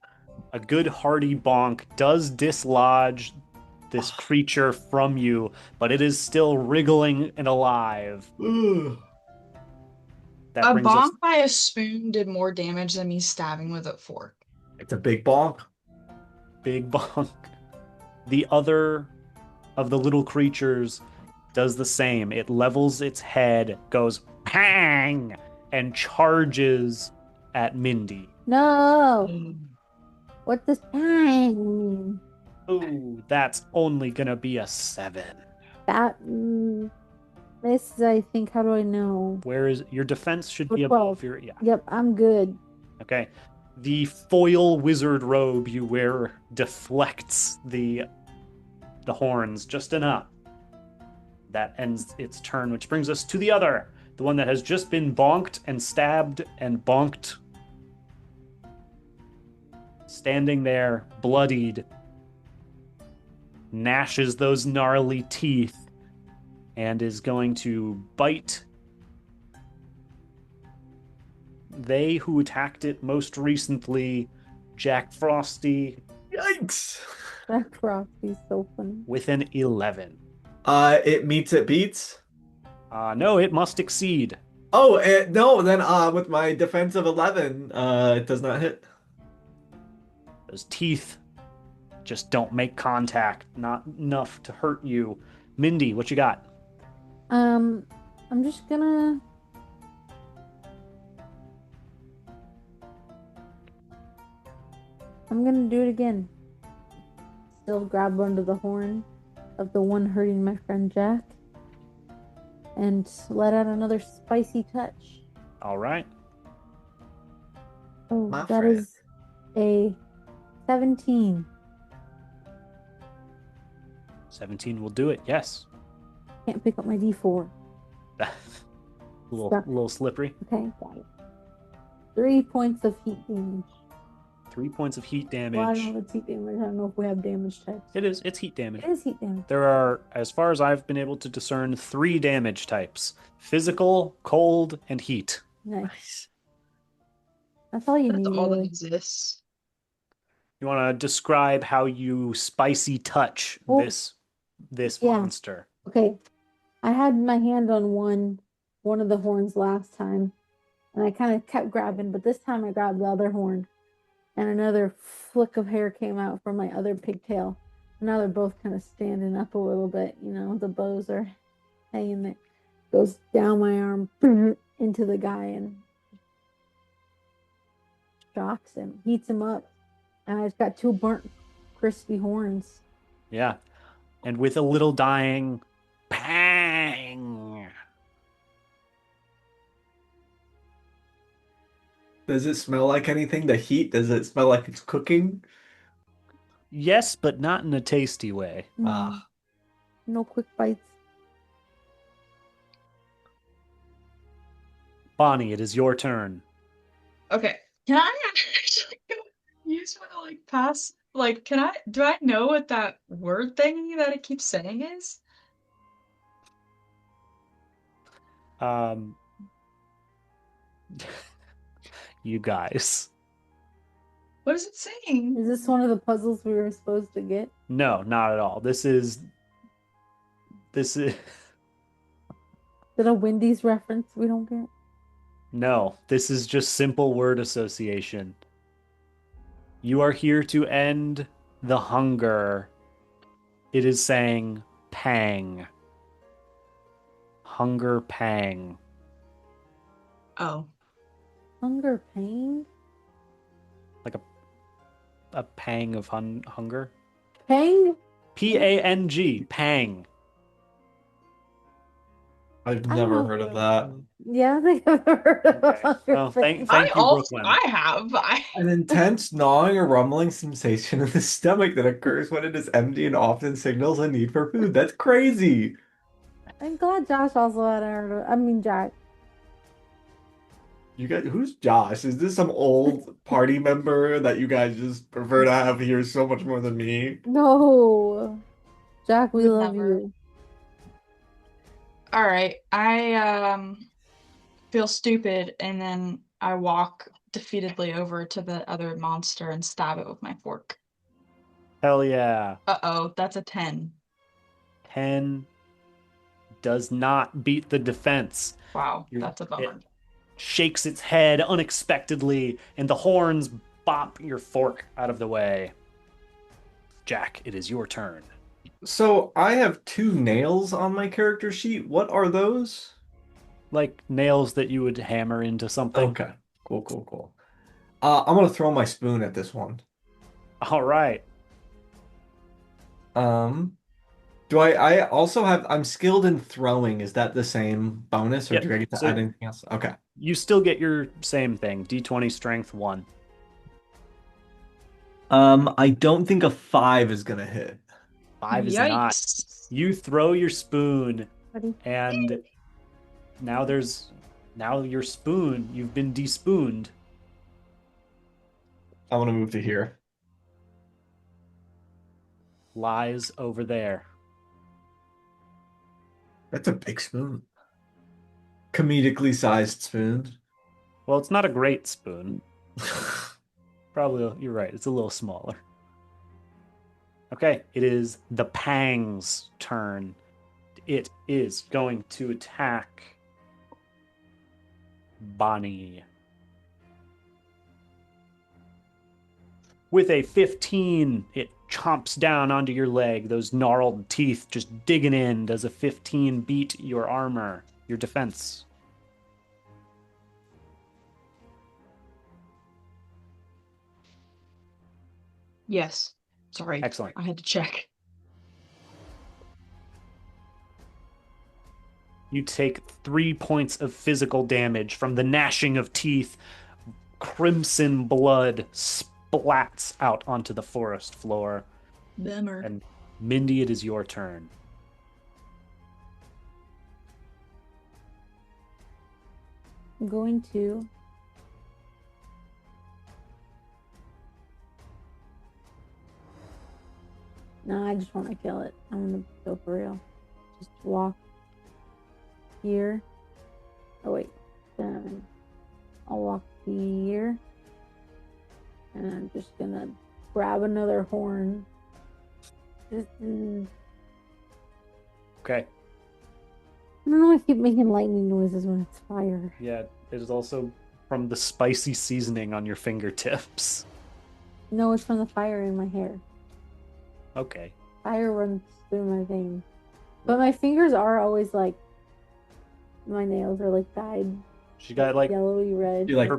A good hearty bonk does dislodge this creature from you, but it is still wriggling and alive. Ugh. That A brings us bonk by a spoon did more damage than me stabbing with a fork. It's a big bonk. big bonk. The other of the little creatures does the same. It levels its head, goes pang, and charges at Mindy. No. What does pang mean? Ooh, that's only gonna be a 7. That misses, I think. How do I know? Where is your defense should Oh, be 12. above your, yeah. Yep, I'm good. Okay. The foil wizard robe you wear deflects the horns just enough. That ends its turn, which brings us to the other, the one that has just been bonked and stabbed and bonked. Standing there, bloodied, gnashes those gnarly teeth and is going to bite they who attacked it most recently, Jack Frosty, Yikes. That Frosty's so funny. with an 11. It meets it beats. No, it must exceed. Oh, no, then with my defense of 11, it does not hit. Those teeth just don't make contact, not enough to hurt you. Mindy, what you got? I'm just gonna do it again. Still grab onto the horn of the one hurting my friend Jack and let out another spicy touch. All right. Oh, My that friend. is a 17. 17 will do it, yes. Can't pick up my D4. Stuck. little slippery. Okay, got it. 3 points of heat damage. 3 points of heat Well, I don't know damage. if it's heat damage. I don't know if we have damage types. It's heat damage. It is heat damage. There are, as far as I've been able to discern, 3 damage types: physical, cold, and heat. Nice. That's all you That's need, all that really. exists. You want to describe how you spicy touch Oh, this yeah. monster? Okay, I had my hand on one of the horns last time, and I kind of kept grabbing, but this time I grabbed the other horn, and another flick of hair came out from my other pigtail. Now they're both kind of standing up a little bit, the bows are hanging. It goes down my arm into the guy and shocks him, heats him up, and I've got 2 burnt, crispy horns. Yeah. And with a little dying pang. Does it smell like anything? The heat, does it smell like it's cooking? Yes, but not in a tasty way. Ah. No quick bites. Bonnie, it is your turn. Okay. Can I actually use my pass? Do I know what that word thing that it keeps saying is? You guys. What is it saying? Is this one of the puzzles we were supposed to get? No, not at all. This is Is it a Wendy's reference we don't get? no, this is just simple word association. You are here to end the hunger. It is saying pang. Hunger pang. Oh. Hunger pain? Like a pang of hunger. Pang? P-A-N-G. Pang. I've I never don't heard know. of that. Yeah, I think I've heard of Okay. hunger Well, pain. thank you, Brooklyn. I have. An intense gnawing or rumbling sensation in the stomach that occurs when it is empty and often signals a need for food. That's crazy. I'm glad Josh also had heard of. I mean, Jack. You guys, who's Josh? Is this some old party member that you guys just prefer to have here so much more than me? No. Jack, we Would love never. you. All right. feel stupid, and then I walk defeatedly over to the other monster and stab it with my fork. Hell yeah. Uh-oh, that's a 10. 10 does not beat the defense. Wow, that's a It bummer. shakes its head unexpectedly, and the horns bop your fork out of the way. Jack, it is your turn. So I have 2 nails on my character sheet. What are those? Like nails that you would hammer into something. Okay. Cool, cool, cool. I'm gonna throw my spoon at this one. All right. Um, do I also have I'm skilled in throwing. Is that the same bonus or Yep. do I get to So add anything else? Okay. you still get your same thing, D20 strength 1. I don't think a 5 is gonna hit. 5 is not. Yikes. You throw your spoon, Buddy. and now your spoon, you've been despooned. I want to move to here. Lies over there. That's a big spoon. Comedically sized spoon. Well, it's not a great spoon. Probably, you're right. It's a little smaller. Okay, it is the Pang's turn. It is going to attack Bonnie. With a 15, it chomps down onto your leg, those gnarled teeth just digging in. Does a 15 beat your armor, your defense? Yes. Sorry. Excellent. I had to check. You take 3 points of physical damage from the gnashing of teeth. Crimson blood splats out onto the forest floor. Bummer. And Mindy, it is your turn. I'm going to No, I just want to kill it. I'm gonna go for real. Just walk here. Oh wait, then I'll walk here, and I'm just gonna grab another horn. I Okay. don't know. I keep making lightning noises when it's fire. Yeah, it is also from the spicy seasoning on your fingertips. No, it's from the fire in my hair. Okay. Fire runs through my veins, but my fingers are always like my nails are like dyed She got like yellowy red. You like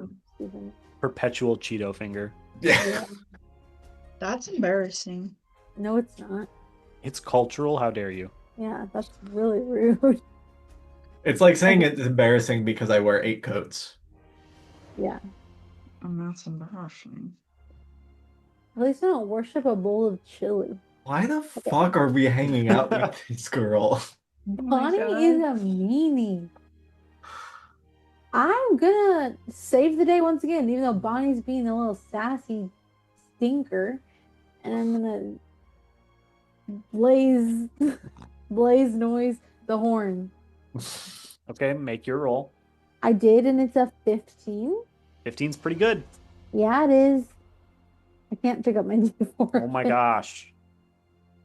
perpetual Cheeto finger. Yeah. That's embarrassing. No, it's not. It's cultural. How dare you? Yeah, that's really rude. It's like saying it's embarrassing because I wear 8 coats. Yeah. And that's embarrassing. At least I don't worship a bowl of chili. Why the fuck are we hanging out with this girl? Bonnie God. is a meanie. I'm gonna save the day once again, even though Bonnie's being a little sassy stinker. And I'm gonna blaze noise the horn. Okay, make your roll. I did, and it's a 15. 15's pretty good. Yeah, it is. I can't pick up my D4. Oh my gosh.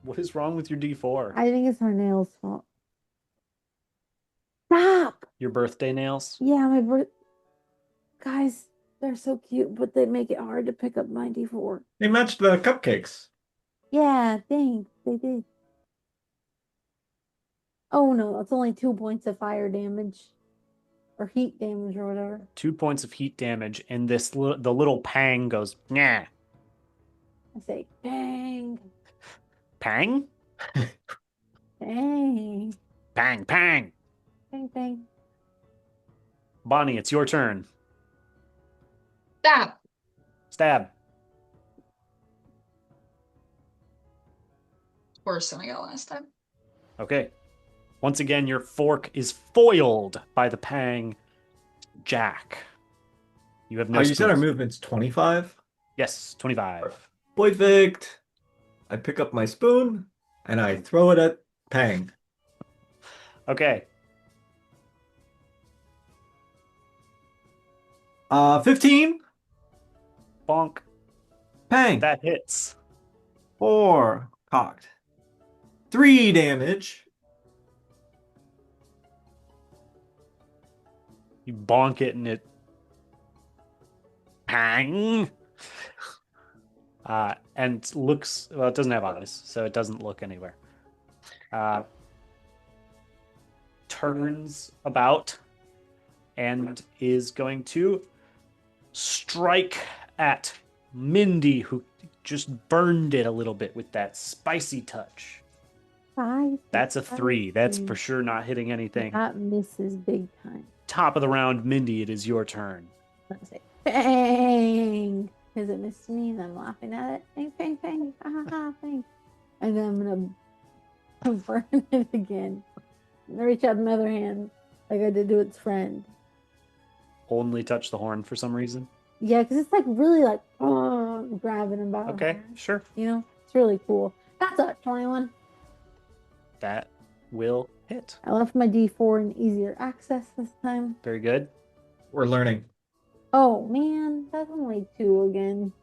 What is wrong with your D4? I think it's her nails' fault. Stop! Your birthday nails? Yeah, my birth. Guys, they're so cute, but they make it hard to pick up my D4. They matched the cupcakes. Yeah, thanks. They did. Oh no, that's only 2 points of fire damage. Or heat damage or whatever. 2 points of heat damage, and the little Pang goes, nah. I say, bang, Pang? bang, Pang, pang. bang, bang. Bonnie, it's your turn. Stop. Stab. Worse than I got last time. Okay. Once again, your fork is foiled by the Pang. Jack. You have no Oh, you said our spoons. movement's 25? Yes, 25. Perfect. I pick up my spoon and I throw it at Pang. Okay. 15. Bonk. Pang. That hits. 4. Cocked. 3 damage. You bonk it and it pang. And looks, well, it doesn't have eyes, so it doesn't look anywhere. Turns about and is going to strike at Mindy, who just burned it a little bit with that spicy touch. Five. That's a 3. That's for sure not hitting anything. That misses big time. Top of the round, Mindy, it is your turn. Let's say bang, because it missed me, and I'm laughing at it. Bang, bang, bang, ha ha ha, bang. And then I'm gonna burn it again. And reach out my other hand like I did to its friend. Only touch the horn for some reason. Yeah, because it's like really like grabbing about Okay, her. sure. You know, it's really cool. That's a 21. That will hit. I left my D4 in easier access this time. Very good. We're learning. Oh man, that's only 2 again.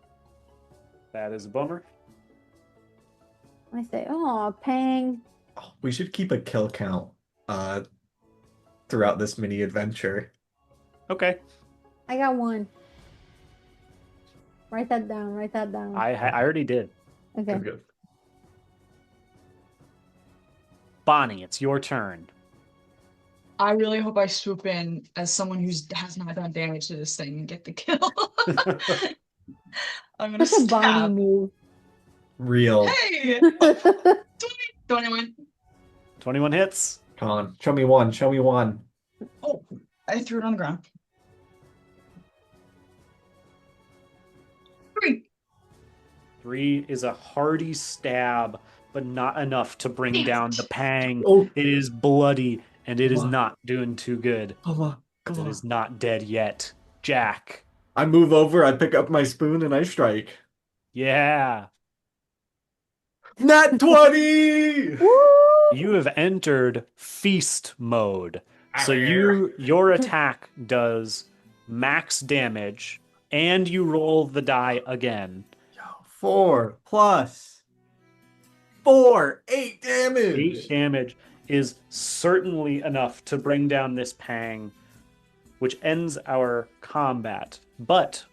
That is a bummer. I say, oh, pang. Oh, we should keep a kill count throughout this mini adventure. Okay. I got 1. Write that down. Write that down. I already did. Okay. Good. Bonnie, it's your turn. I really hope I swoop in as someone who has not done damage to this thing and get the kill. I'm gonna That's a Bonnie stab. move. Real. Hey! 21. 21 hits. Come on. Show me one. Show me one. Oh, I threw it on the ground. 3. 3 is a hearty stab, but not enough to bring down the pang. Oh, It is bloody, and it is Come on. not doing too good. come on. Come It on. is not dead yet. Jack. I move over, I pick up my spoon, and I strike. Yeah. Nat 20! Woo! You have entered feast mode. So your attack does max damage, and you roll the die again. 4 plus 4, 8 damage. 8 damage is certainly enough to bring down this pang, which ends our combat. But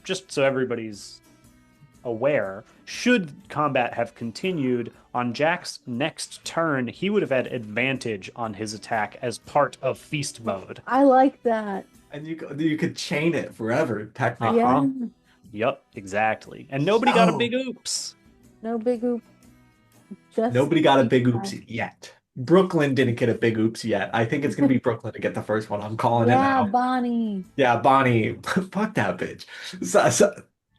just so everybody's aware, should combat have continued on Jack's next turn, he would have had advantage on his attack as part of feast mode. I like that. And you could chain it forever, technically. Yeah. Yep, exactly. And nobody got a big oops. No big oop. Just Nobody got a big oops yet. Brooklyn didn't get a big oops yet. I think it's gonna be Brooklyn to get the first one. I'm calling it Yeah, now. Bonnie. Yeah, Bonnie. Fuck that bitch.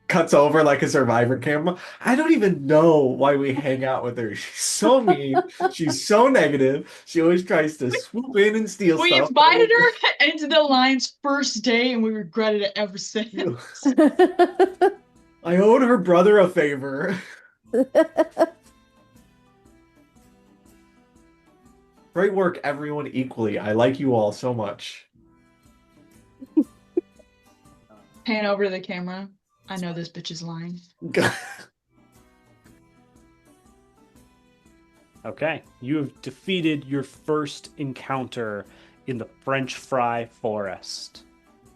Cuts over like a survivor camera. I don't even know why we hang out with her. She's so mean. She's so negative. She always tries to swoop in and steal We stuff. invited her into the Lions first day and we regretted it ever since. I owed her brother a favor. Great work, everyone, equally. I like you all so much. Pan over to the camera. I know this bitch is lying. Okay, you have defeated your first encounter in the French fry forest.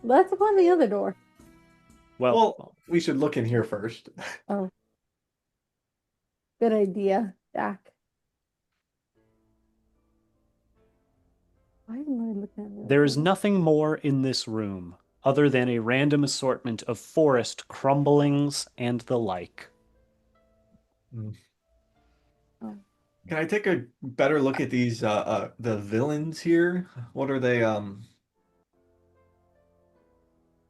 Let's go on the other door. Well, we should look in here first. Oh. Good idea, Jack. Why am I looking at this? there is nothing more in this room other than a random assortment of forest crumblings and the like. Oh. Can I take a better look at these the villains here? What are they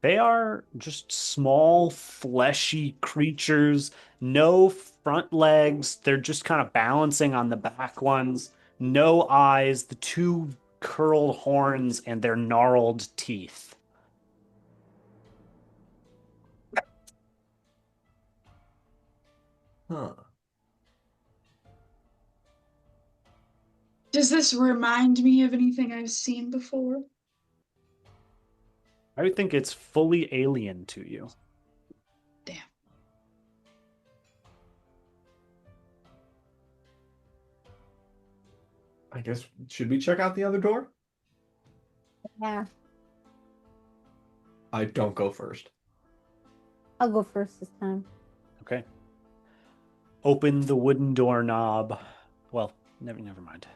They are just small, fleshy creatures, no front legs. They're just kind of balancing on the back ones. No eyes, the 2 curled horns, and their gnarled teeth. Huh. Does this remind me of anything I've seen before? I would think it's fully alien to you. Damn. I guess, should we check out the other door? Yeah, I don't go first. I'll go first this time. Okay. Open the wooden doorknob. Well, never mind.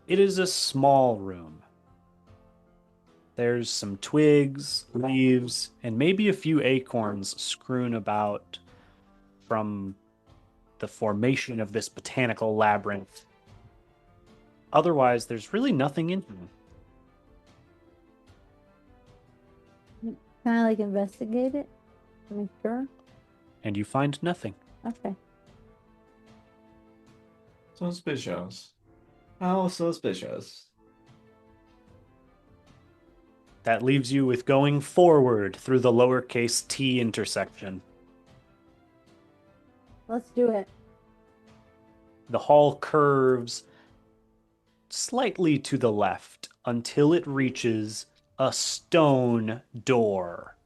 It is a small room. There's some twigs, leaves, and maybe a few acorns strewn about from the formation of this botanical labyrinth. Otherwise, there's really nothing in here. Can I like investigate it to make sure? And you find nothing. Okay. Suspicious. How suspicious. That leaves you with going forward through the lowercase t intersection. Let's do it. The hall curves slightly to the left until it reaches a stone door.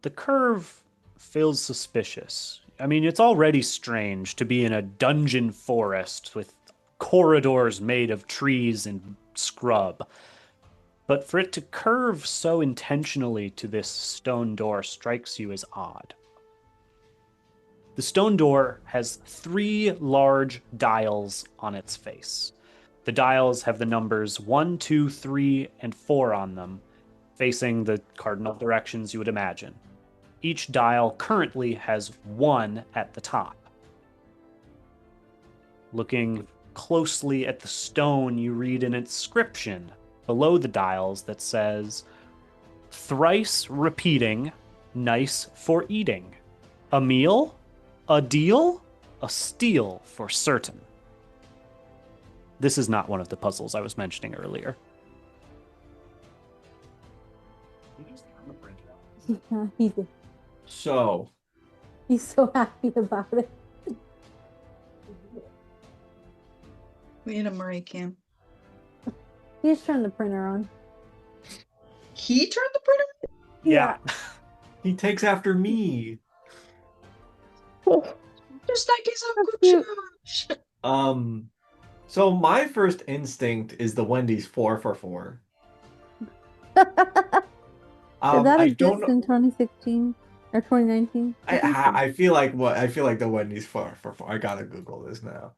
The curve feels suspicious. I mean, it's already strange to be in a dungeon forest with corridors made of trees and scrub. But for it to curve so intentionally to this stone door strikes you as odd. The stone door has 3 large dials on its face. The dials have the numbers 1, 2, 3, and 4 on them, facing the cardinal directions you would imagine. Each dial currently has 1 at the top. Looking closely at the stone, you read an inscription below the dials that says, "Thrice repeating, nice for eating. A meal? A deal? A steal for certain." This is not one of the puzzles I was mentioning earlier. Yeah, So, he's so happy about it. We need a Murray cam. He's turned the printer on. He turned the printer? Yeah. he takes after me. Just like he's Uncle cute. Josh. So my first instinct is the Wendy's 4 for 4. Did that I exist don't know. in 2016 or 2019? I feel like the Wendy's 4 for 4. I gotta Google this now.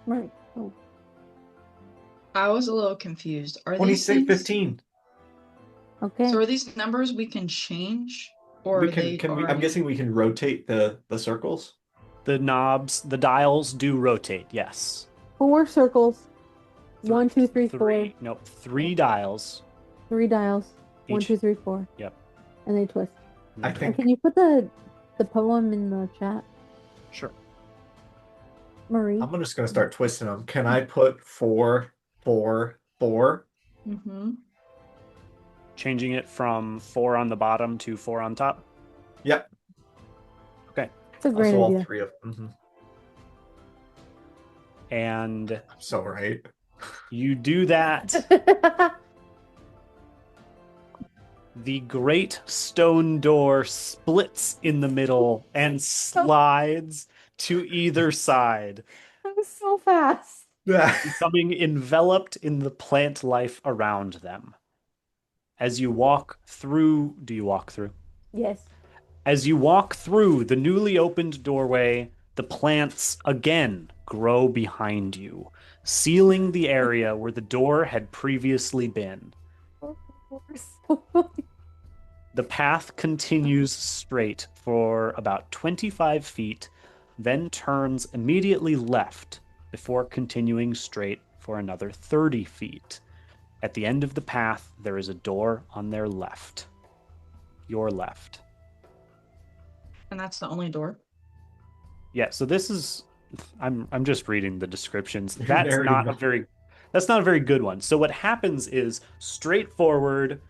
Right. Oh. I was a little confused. Are these 2615. Okay. So are these numbers we can change? Or We are they can we I'm already- guessing we can rotate the circles. The knobs, the dials do rotate, yes. 4 circles. 1, 2, 3, 4. 3, nope, 3 dials. 3 dials. 1, Each. 2, 3, 4. Yep. And they twist. I And think can you put the poem in the chat, Sure. Marie? I'm just gonna start twisting them. Can I put 4, 4, 4? Mm-hmm. Changing it from 4 on the bottom to 4 on top. Yep. Okay. It's a great Also all idea. 3 of them. And I'm so right. you do that. The great stone door splits in the middle and slides to either side, That was so fast. becoming enveloped in the plant life around them. As you walk through, do you walk through? Yes. As you walk through the newly opened doorway, the plants again grow behind you, sealing the area where the door had previously been. The path continues straight for about 25 feet, then turns immediately left before continuing straight for another 30 feet. At the end of the path, there is a door on their left. Your left. And that's the only door? Yeah, so this is I'm just reading the descriptions. You're That's narrating not a them. very good one. So what happens is straightforward,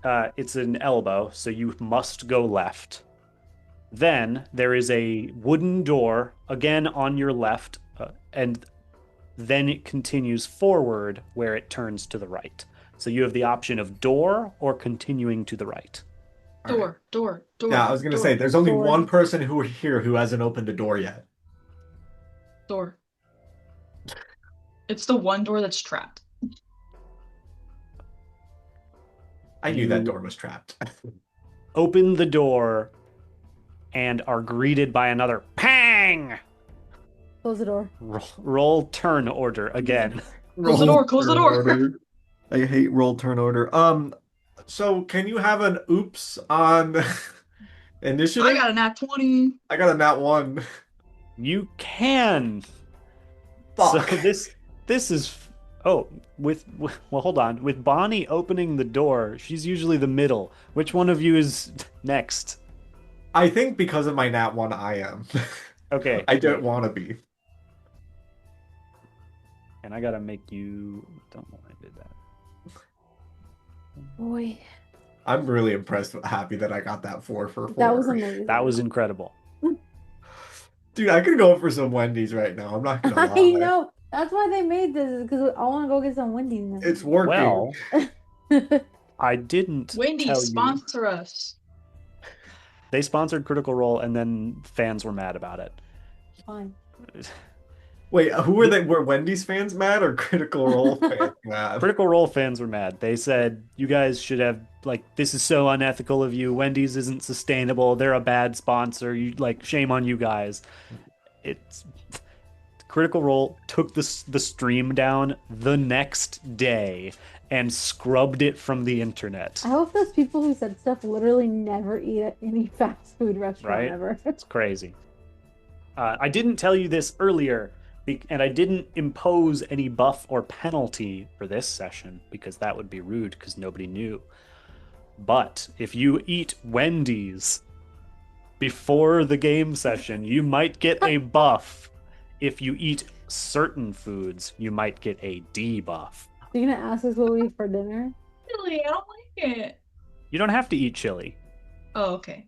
it's an elbow, so you must go left. Then there is a wooden door again on your left, and then it continues forward where it turns to the right. So you have the option of door or continuing to the right. All right. Door, Yeah, I door, was gonna say door, there's only Door. one person who hasn't opened a door yet. door. It's the one door that's trapped. I knew that You door was trapped. open the door and are greeted by another pang. Close the door. Roll turn order again. Close the door, close the turn door. order. I hate roll turn order. So can you have an oops on initiative? I got a nat 20. I got a nat 1. You can. Fuck. So this is well, hold on. With Bonnie opening the door, she's usually the middle. Which one of you is next? I think because of my nat 1, I am. Okay. I don't want to be. And I gotta make you. Don't know why I did that. Boy, I'm really impressed, happy that I got that 4 for 4. that was amazing. That was incredible. Dude, I could go for some Wendy's right now. I'm not gonna lie. I know. That's why they made this, because I want to go get some Wendy's now. It's working. Well, I didn't Wendy, tell you. sponsor us. They sponsored Critical Role, and then fans were mad about it. Fine. Wait, who were they? Were Wendy's fans mad or Critical Role fans mad? Critical Role fans were mad. They said, you guys should have, like, this is so unethical of you. Wendy's isn't sustainable. They're a bad sponsor. You, like, shame on you guys. It's Critical Role took the stream down the next day and scrubbed it from the internet. I hope those people who said stuff literally never eat at any fast food restaurant Right? ever. It's crazy. I didn't tell you this earlier, and I didn't impose any buff or penalty for this session because that would be rude because nobody knew. But if you eat Wendy's before the game session, you might get a buff. If you eat certain foods, you might get a debuff. You're gonna ask us what we eat for dinner? Really, I don't like it. You don't have to eat chili. Oh, okay.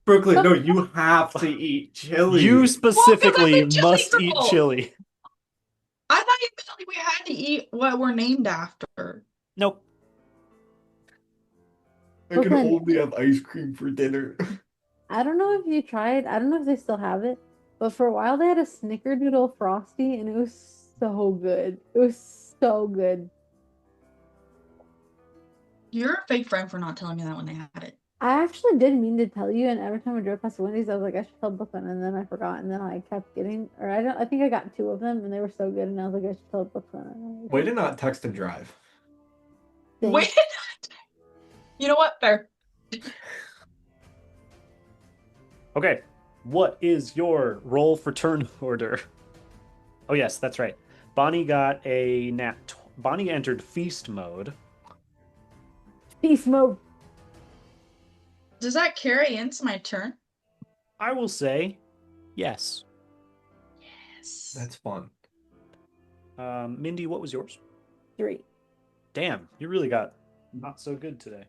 Brooklyn, no, you have to eat chili. You specifically Well, 'cause I said must chili eat girl. chili. I thought you meant like we had to eat what we're named after. Nope. I can Brooklyn. only have ice cream for dinner. I don't know if you tried. I don't know if they still have it, but for a while they had a Snickerdoodle Frosty, and it was so good. It was so good. You're a fake friend for not telling me that when they had it. I actually did mean to tell you, and every time I drove past Wendy's, I was like, I should tell Brooklyn, and then I forgot, and then I kept getting, or I think I got 2 of them, and they were so good, and I was like, I should tell Brooklyn. Way to not text and drive. Thanks. Wait. You know what? Fair. Okay. What is your roll for turn order? Oh, yes, that's right. Bonnie got a Bonnie entered feast mode. Peace mode. Does that carry into my turn? I will say yes. Yes. That's fun. Mindy, what was yours? 3. Damn, you really got not so good today.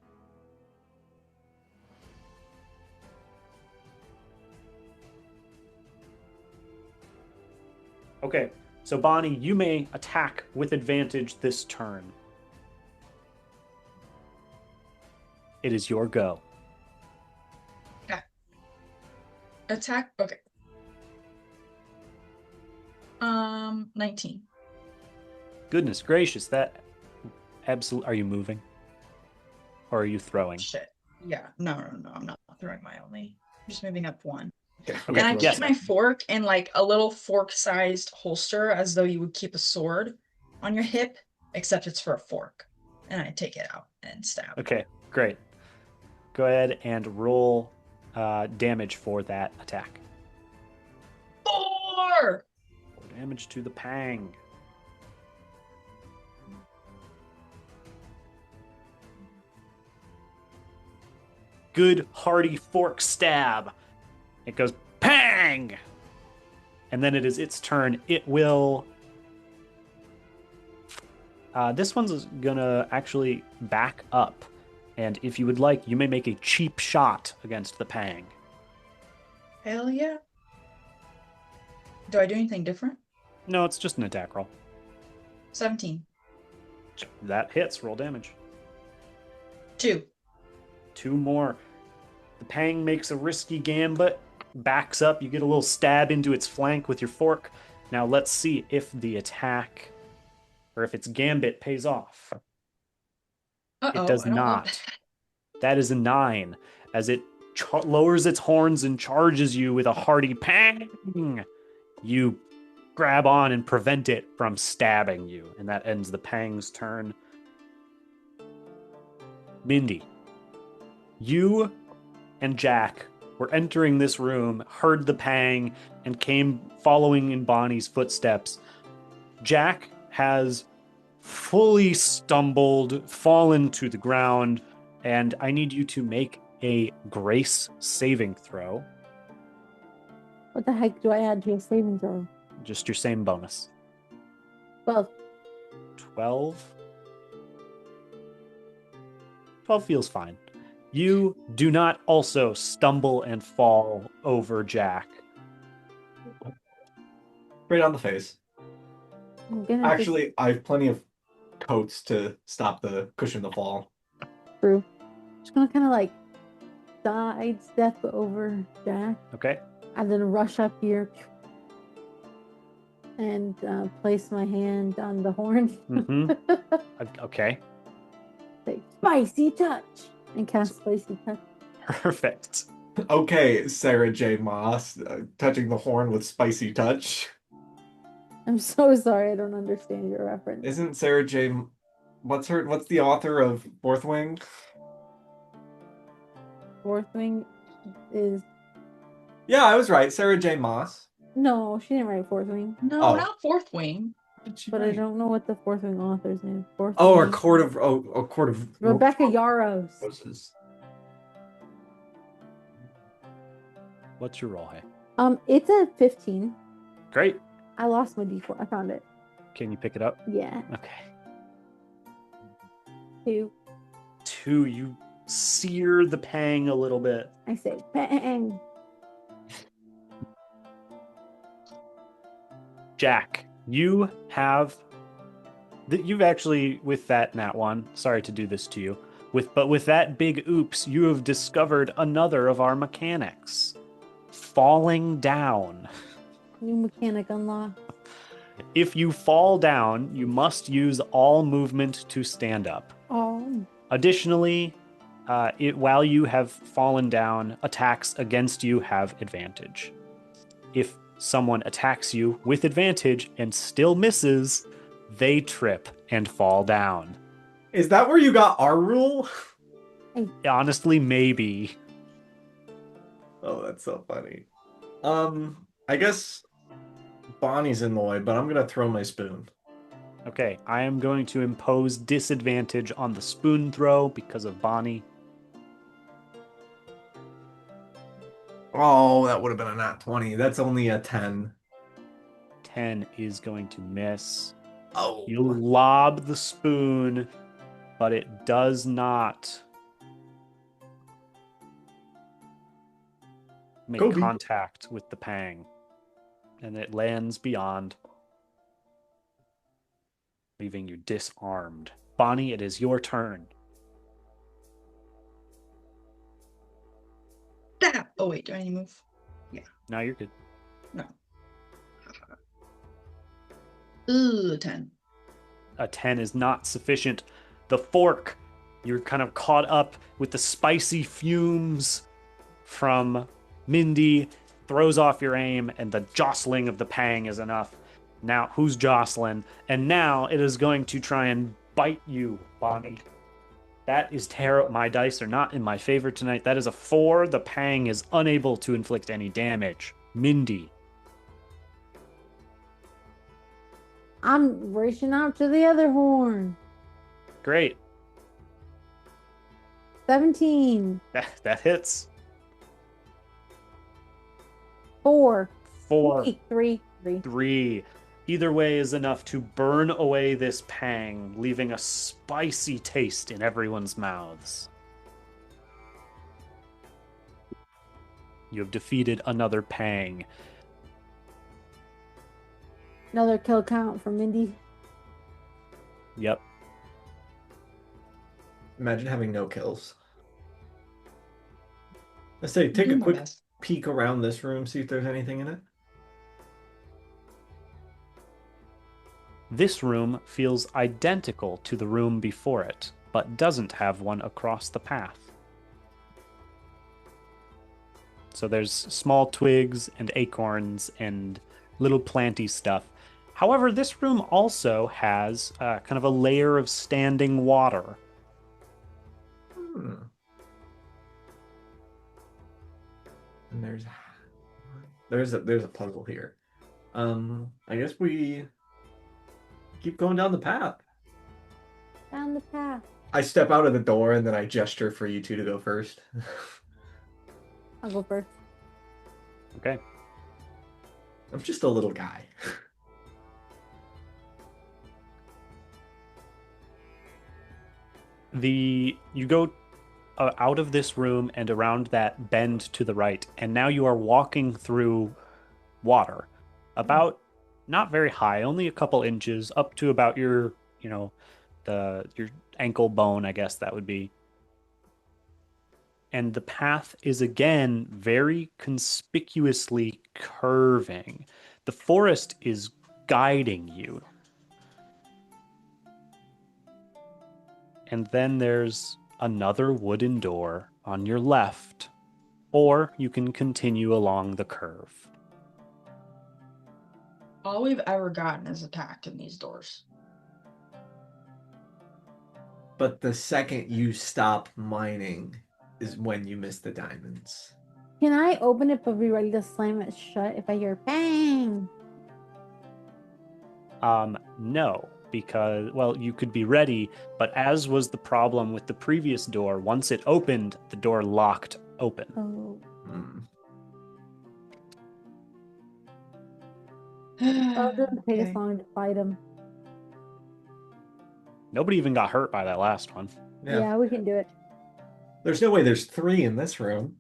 Okay, so Bonnie, you may attack with advantage this turn. It is your go. Attack. Okay. 19. Goodness gracious, that absolute. Are you moving? Or are you throwing? Shit. Yeah. No. I'm not throwing my only. I'm just moving up 1. Okay, And I yes. keep my fork in like a little fork-sized holster, as though you would keep a sword on your hip, except it's for a fork. And I take it out and stab. Okay, great. Go ahead and roll damage for that attack. 4! 4 damage to the pang. Good hearty fork stab. It goes pang! And then it is its turn. It will... this one's gonna actually back up And if you would like, you may make a cheap shot against the pang. Hell yeah. Do I do anything different? No, it's just an attack roll. 17. That hits. Roll damage. 2. 2 more. The pang makes a risky gambit, backs up. You get a little stab into its flank with your fork. Now let's see if the attack, or if its gambit pays off. Uh-oh, It does I don't love not. that. That is a 9, as it lowers its horns and charges you with a hearty pang. You grab on and prevent it from stabbing you, and that ends the pang's turn. Mindy, you and Jack were entering this room, heard the pang, and came following in Bonnie's footsteps. Jack has fully stumbled, fallen to the ground, and I need you to make a grace saving throw. What the heck do I add to a saving throw? Just your same bonus. 12. 12? 12 feels fine. You do not also stumble and fall over Jack. Right on the face. I'm gonna Actually, I have plenty of coats to stop the cushion the fall. True. Just gonna kind of like sidestep over Jack Okay? and then rush up here and place my hand on the horn. Mm-hmm. Okay. Say, spicy touch! And cast spicy touch. Perfect. Okay, Sarah J. Moss, touching the horn with spicy touch. I'm so sorry, I don't understand your reference. Isn't Sarah J. What's the author of Fourth Wing? Fourth Wing is... Yeah, I was right. Sarah J. Moss. No, she didn't write Fourth Wing. No, Oh. not Fourth Wing. What did she But I write? don't know what the Fourth Wing author's name is. Fourth Oh, Wing. a court of Rebecca Yarros. Roses. What's your roll, hey? It's a 15. Great. I lost my D4. I found it. Can you pick it up? Yeah. Okay. 2. 2, you sear the pang a little bit. I say bang. Jack, you've actually, with that nat 1, sorry to do this to you, but with that big oops, you have discovered another of our mechanics. Falling down. New mechanic unlocked. If you fall down, you must use all movement to stand up. Oh. Additionally, while you have fallen down, attacks against you have advantage. If someone attacks you with advantage and still misses, they trip and fall down. Is that where you got our rule? Honestly, maybe. Oh, that's so funny. I guess Bonnie's in the way, but I'm gonna throw my spoon. Okay, I am going to impose disadvantage on the spoon throw because of Bonnie. Oh, that would have been a nat 20. That's only a 10. 10 is going to miss. Oh. You lob the spoon, but it does not make Kobe. contact with the pang. And it lands beyond, leaving you disarmed. Bonnie, it is your turn. That. Oh wait, do I need to move? Now you're good. No. Ooh, 10. A 10 is not sufficient. The fork, you're kind of caught up with the spicy fumes from Mindy, throws off your aim, and the jostling of the pang is enough. Now, who's jostling? And now it is going to try and bite you, Bonnie. That is terrible. My dice are not in my favor tonight. That is a 4. The pang is unable to inflict any damage. Mindy. I'm reaching out to the other horn. Great. 17. That hits. 4. 4. 3. 3. Either way is enough to burn away this pang, leaving a spicy taste in everyone's mouths. You have defeated another Pang. Another kill count for Mindy. Yep. Imagine having no kills. Let's say, take Do a my quick best. peek around this room, see if there's anything in it. This room feels identical to the room before it, but doesn't have one across the path. So there's small twigs and acorns and little planty stuff. However, this room also has kind of a layer of standing water. Hmm. And there's a puzzle here. I guess we keep going down the path. Down the path. I step out of the door and then I gesture for you two to go first. I'll go first. Okay. I'm just a little guy. You go out of this room and around that bend to the right, and now you are walking through water, about not very high, only a couple inches, up to about your, your ankle bone, I guess that would be. And the path is again very conspicuously curving. The forest is guiding you. And then there's another wooden door on your left, or you can continue along the curve. All we've ever gotten is attacked in these doors. But the second you stop mining is when you miss the diamonds. Can I open it but be ready to slam it shut if I hear bang? No, because, well, you could be ready, but as was the problem with the previous door, once it opened, the door locked open. Oh. Hmm. Oh, it doesn't take us Okay. long to fight him. Nobody even got hurt by that last one. Yeah, we can do it. There's no way there's 3 in this room.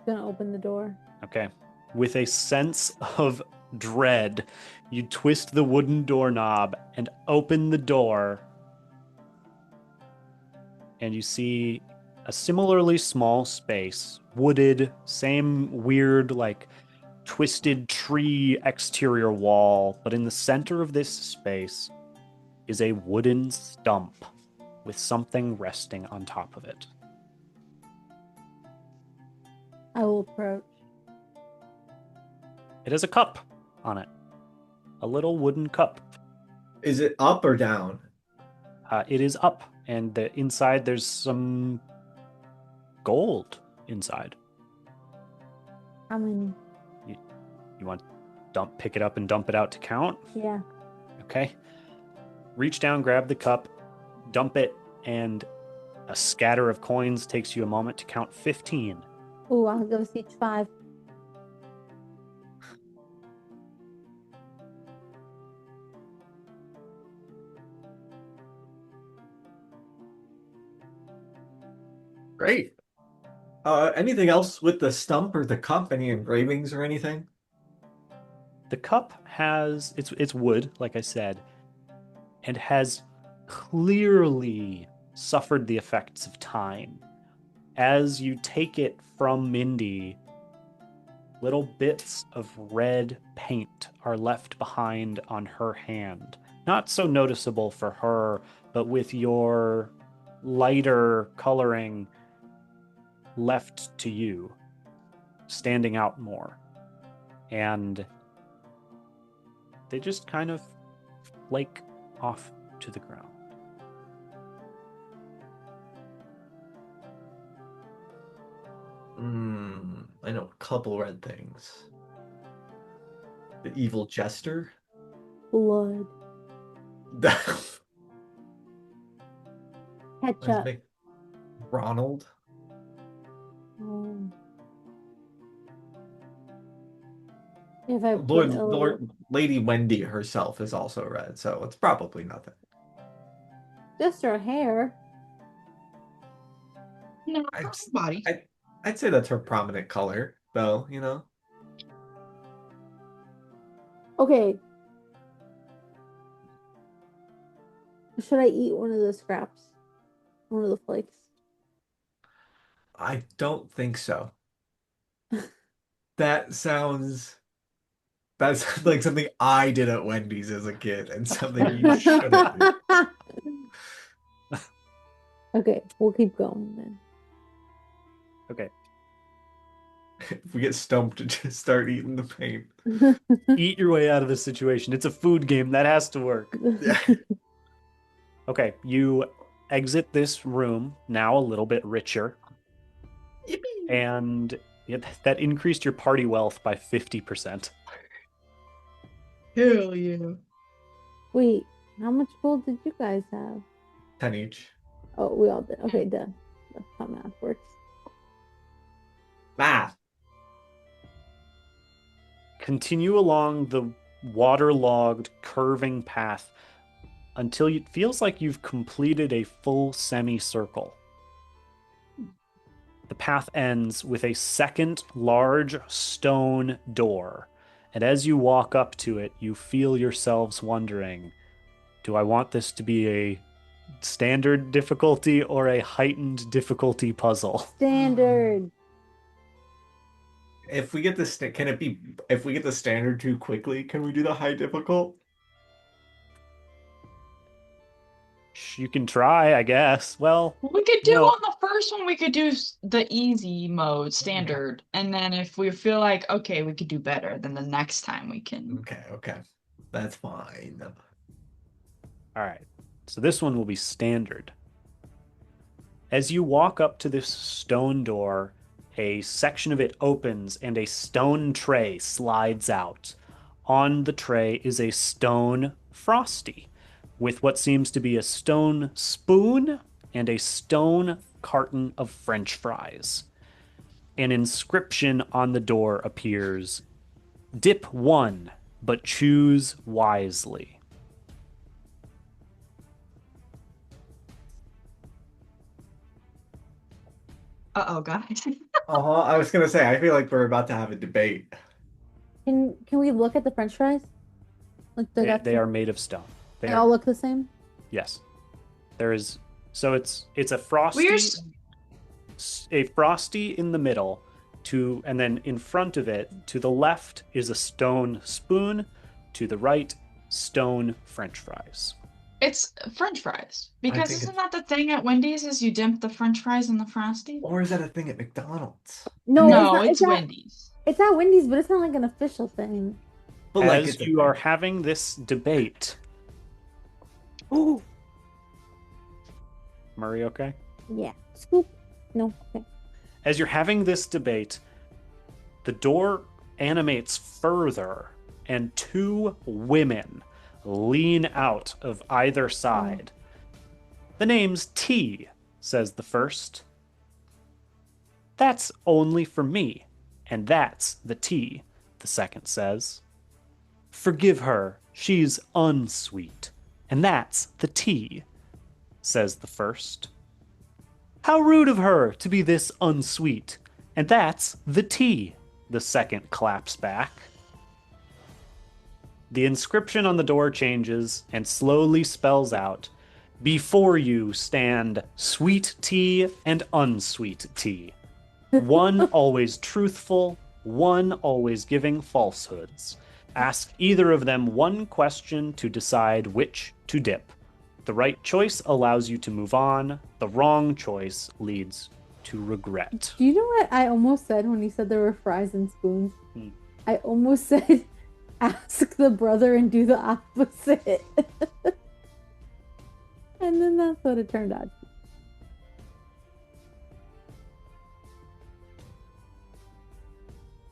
Gonna open the door. Okay. With a sense of dread, you twist the wooden doorknob and open the door, and you see a similarly small space, wooded, same weird, like, twisted tree exterior wall, but in the center of this space is a wooden stump with something resting on top of it. I will approach. It has a cup on it, a little wooden cup. Is it up or down? It is up, and inside there's some gold inside. How many? You want to pick it up and dump it out to count? Yeah. Okay. Reach down, grab the cup, dump it, and a scatter of coins takes you a moment to count 15. Ooh, I'll give us each 5. Great. Anything else with the stump or the cup? Any engravings or anything? The cup has it's wood, like I said, and has clearly suffered the effects of time. As you take it from Mindy, little bits of red paint are left behind on her hand. Not so noticeable for her, but with your lighter coloring left to you, standing out more. And they just kind of flake off to the ground. I know a couple red things. The evil jester. Blood. Let's Ketchup. make Ronald. Oh. If I put a little... Lord, Lady Wendy herself is also red, so it's probably nothing. Just her hair. No, I, body. I'd say that's her prominent color, though, you know? Okay. Should I eat one of the scraps? One of the flakes? I don't think so. That sounds that's like something I did at Wendy's as a kid and something you shouldn't do. Okay, we'll keep going then. Okay. If we get stumped, just start eating the paint. Eat your way out of this situation. It's a food game. That has to work. Yeah. Okay, you exit this room now a little bit richer, Yippee. and that increased your party wealth by 50%. Hell yeah. Wait, how much gold did you guys have? 10 each. Oh, we all did. Okay, done. That's how math works. Math. Continue along the waterlogged, curving path until it feels like you've completed a full semicircle. The path ends with a second large stone door. And as you walk up to it, you feel yourselves wondering, do I want this to be a standard difficulty or a heightened difficulty puzzle? Standard. If we get the can it be if we get the standard too quickly, can we do the high difficult? You can try, I guess. Well, We could do no. on the first one, we could do the easy mode, standard. And then if we feel like, okay, we could do better, then the next time we can. Okay. That's fine. All right. So this one will be standard. As you walk up to this stone door, a section of it opens and a stone tray slides out. On the tray is a stone frosty with what seems to be a stone spoon and a stone carton of French fries. An inscription on the door appears: Dip 1, but choose wisely. Uh-oh, guys. Uh-huh. I was gonna say, I feel like we're about to have a debate. Can we look at the French fries? Like They are made of stone. They all look the same. Yes. There is, so it's a frosty, We're a frosty in the middle, and then in front of it to the left is a stone spoon, to the right stone French fries. It's French fries. Because think isn't that the thing at Wendy's is you dip the French fries in the Frosty? Or is that a thing at McDonald's? No, No, it's it's not. Wendy's. It's at Wendy's, but it's not like an official thing. But like As it's a you are thing. having this debate, oh, Murray, okay? Yeah. Scoop. No. Okay. As you're having this debate, the door animates further, and two women lean out of either side. The name's T, says the first. That's only for me, and that's the T, the second says. Forgive her, she's unsweet, and that's the T, says the first. How rude of her to be this unsweet, and that's the T, the second claps back. The inscription on the door changes and slowly spells out, before you stand sweet tea and unsweet tea. One always truthful, one always giving falsehoods. Ask either of them one question to decide which to dip. The right choice allows you to move on. The wrong choice leads to regret. Do you know what I almost said when you said there were fries and spoons? Hmm. I almost said, ask the brother and do the opposite. And then that's what it turned out.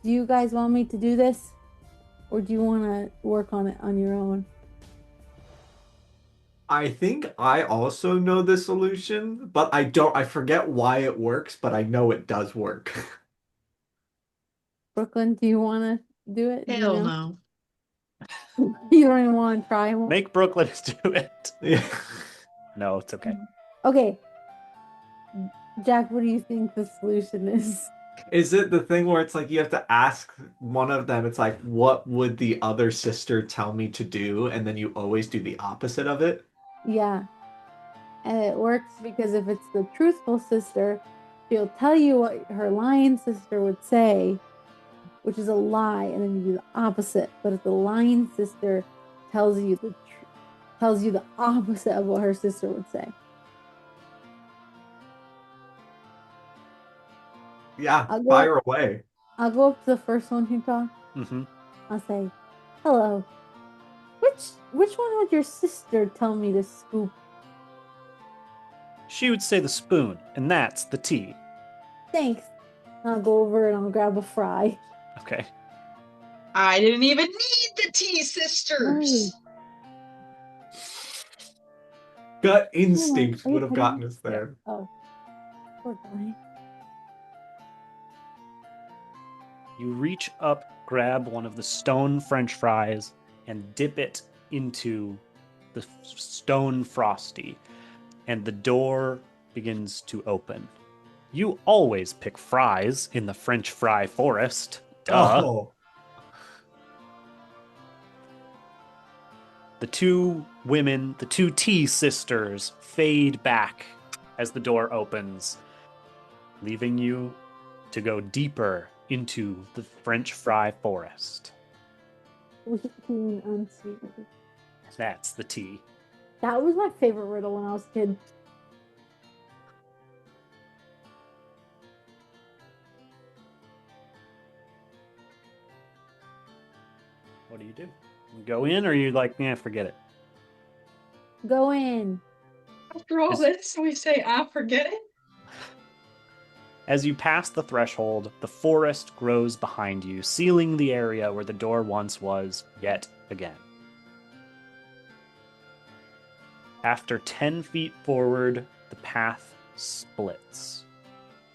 Do you guys want me to do this? Or do you want to work on it on your own? I think I also know the solution, but I forget why it works, but I know it does work. Brooklyn, do you want to do it? Do you Hell know? no. You don't even want to try. Make Brooklyn do it. Yeah. No, it's okay. Okay. Jack, what do you think the solution is? Is it the thing where it's like you have to ask one of them, it's like, what would the other sister tell me to do? And then you always do the opposite of it? Yeah. And it works because if it's the truthful sister, she'll tell you what her lying sister would say, which is a lie, and then you do the opposite. But if the lying sister tells you tells you the opposite of what her sister would say, Yeah, I'll go fire away. I'll go up to the first one who talks. Hmm. I'll say, "Hello. Which one would your sister tell me to scoop?" She would say the spoon, and that's the tea. Thanks. I'll go over and I'll grab a fry. Okay. I didn't even need the T Right. sisters. Gut Come on. instinct Are you would have petting gotten him? us Yeah. there. Oh, poor guy. You reach up, grab one of the stone French fries, and dip it into the stone frosty, and the door begins to open. You always pick fries in the French fry forest. Duh. Oh, The two women, the two T sisters, fade back as the door opens, leaving you to go deeper into the French fry forest. Sweet, clean, unsweet. That's the T. That was my favorite riddle when I was a kid. What do? You go in, or you like, yeah, forget it? Go in. After all Is- this, we say, I forget it. As you pass the threshold, the forest grows behind you, sealing the area where the door once was yet again. After 10 feet forward, the path splits.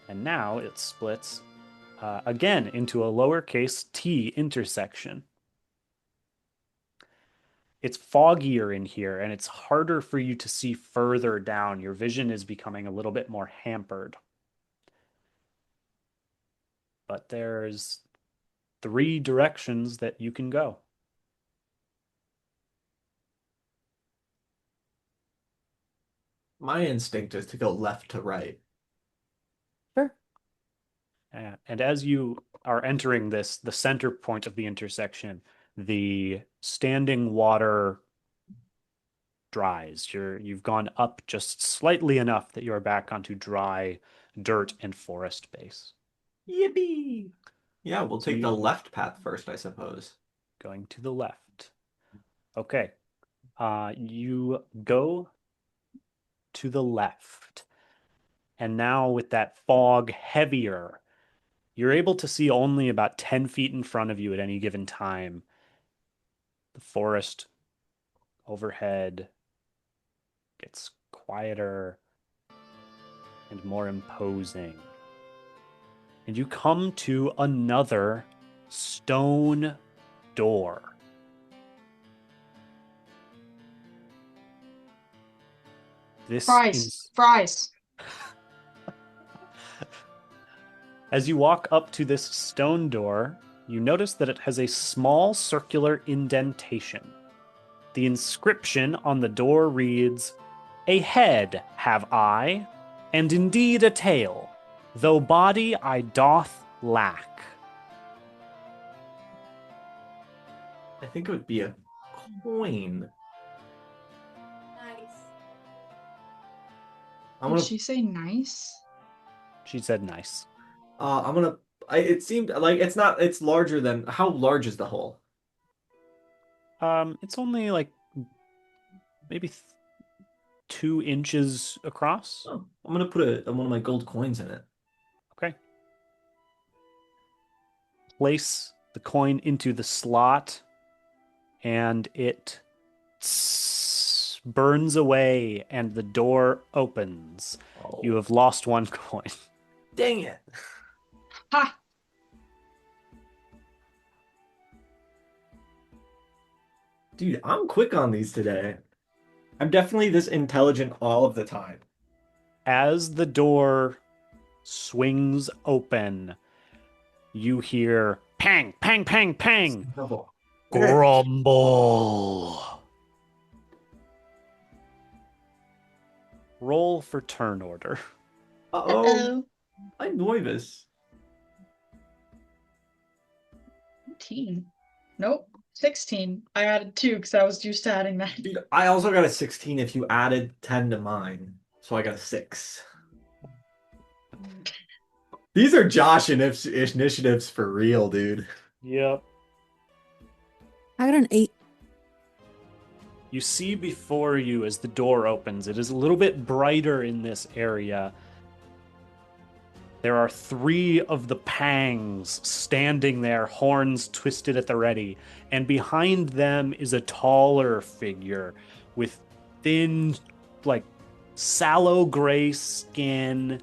And now it splits again into a lowercase t intersection. It's foggier in here and it's harder for you to see further down. Your vision is becoming a little bit more hampered. But there's 3 directions that you can go. my instinct is to go left to right. Sure. And as you are entering this, the center point of the intersection, the standing water dries. You've gone up just slightly enough that you're back onto dry dirt and forest base. Yippee! Yeah, we'll So take the you left path first, I suppose. going to the left. Okay. You go to the left. And now with that fog heavier, you're able to see only about 10 feet in front of you at any given time. The forest overhead gets quieter and more imposing. And you come to another stone door. This Fries. is Fries. As you walk up to this stone door, you notice that it has a small circular indentation. The inscription on the door reads, "A head have I, and indeed a tail, though body I doth lack." I think it would be a coin. Nice. I'm Did gonna she say nice? She said nice. I'm gonna it seemed like it's larger than how large is the hole? It's only like maybe 2 inches across. Oh, I'm gonna put one of my gold coins in it. Okay. Place the coin into the slot, and it burns away, and the door opens. Oh, You have lost 1 coin. dang it. Ha! Dude, I'm quick on these today. I'm definitely this intelligent all of the time. As the door swings open, you hear pang, pang, pang, pang. Okay. Grumble. Roll for turn order. Uh-oh. Uh-oh. I'm nervous. 18. Nope. 16. I added 2 because I was used to adding that. Dude, I also got a 16 if you added 10 to mine. So I got a 6. These are Josh initiatives for real, dude. Yep. I got an 8. You see before you as the door opens, it is a little bit brighter in this area. There are 3 of the pangs standing there, horns twisted at the ready. And behind them is a taller figure with thin, like, sallow gray skin.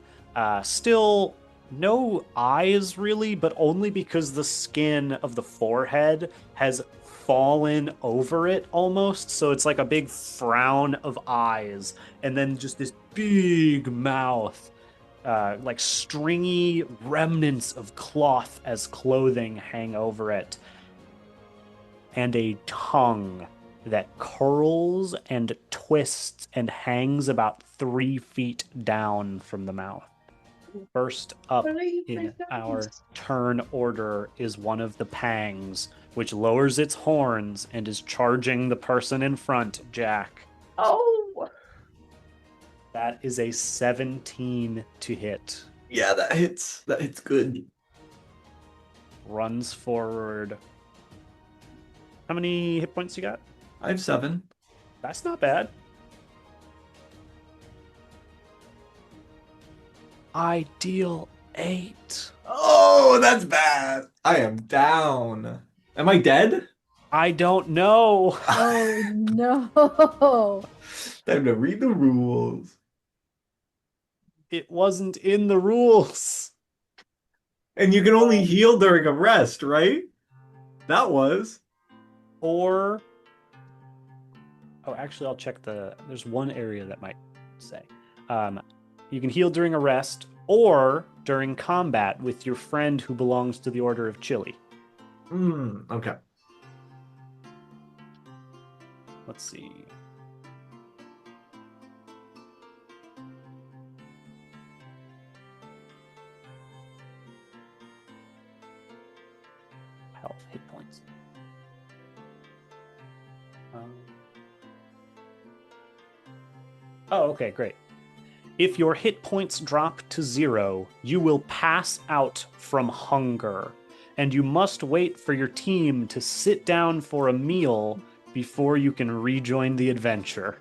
Still no eyes, really, but only because the skin of the forehead has fallen over it almost. So it's like a big frown of eyes. And then just this big mouth, like stringy remnants of cloth as clothing hang over it, and a tongue that curls and twists and hangs about 3 feet down from the mouth. First up in our turn order is one of the pangs, which lowers its horns and is charging the person in front, Jack. Oh. That is a 17 to hit. Yeah, that hits. That hits good. Runs forward. How many hit points you got? I have 7. That's not bad. I deal 8. Oh, that's bad. I am down. Am I dead? I don't know. Oh no. Time to read the rules. It wasn't in the rules. And you can only heal during a rest, right? That was. Or, oh, actually, I'll check there's one area that might say. You can heal during a rest or during combat with your friend who belongs to the Order of Chili. Okay. Let's see. Health, hit points. Oh, okay, great. If your hit points drop to 0, you will pass out from hunger, and you must wait for your team to sit down for a meal before you can rejoin the adventure.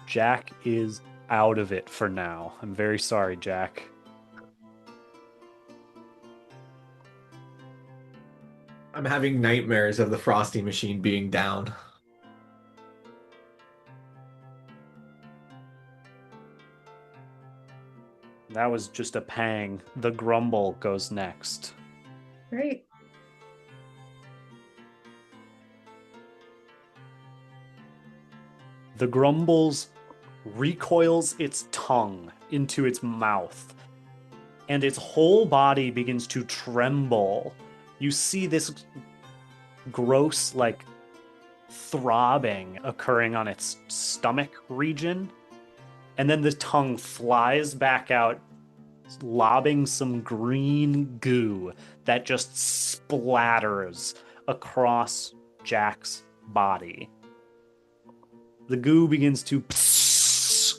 Jack is out of it for now. I'm very sorry, Jack. I'm having nightmares of the Frosty machine being down. That was just a pang. The Grumble goes next. Great. The Grumbles recoils its tongue into its mouth, and its whole body begins to tremble. You see this gross, like, throbbing occurring on its stomach region, and then the tongue flies back out, lobbing some green goo that just splatters across Jack's body. The goo begins to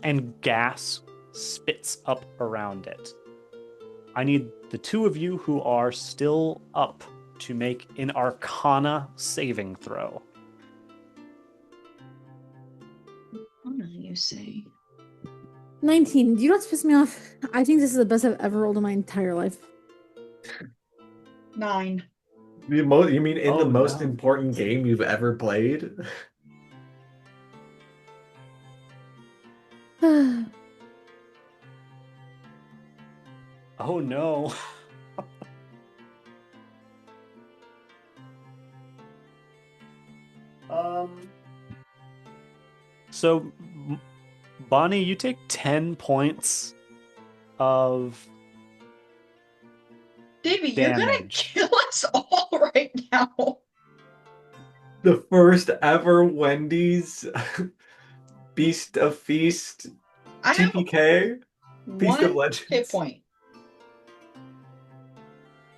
and gas spits up around it. I need the 2 of you who are still up to make an Arcana saving throw. You say. 19. Do you know what's pissed me off? I think this is the best I've ever rolled in my entire life. 9. You mean in the most important game you've ever played? Oh no. So, Bonnie, you take 10 points of Davey, you're gonna damage. kill us all right now. The first ever Wendy's Beast of Feast I have TPK Feast of 1 hit Legends. point.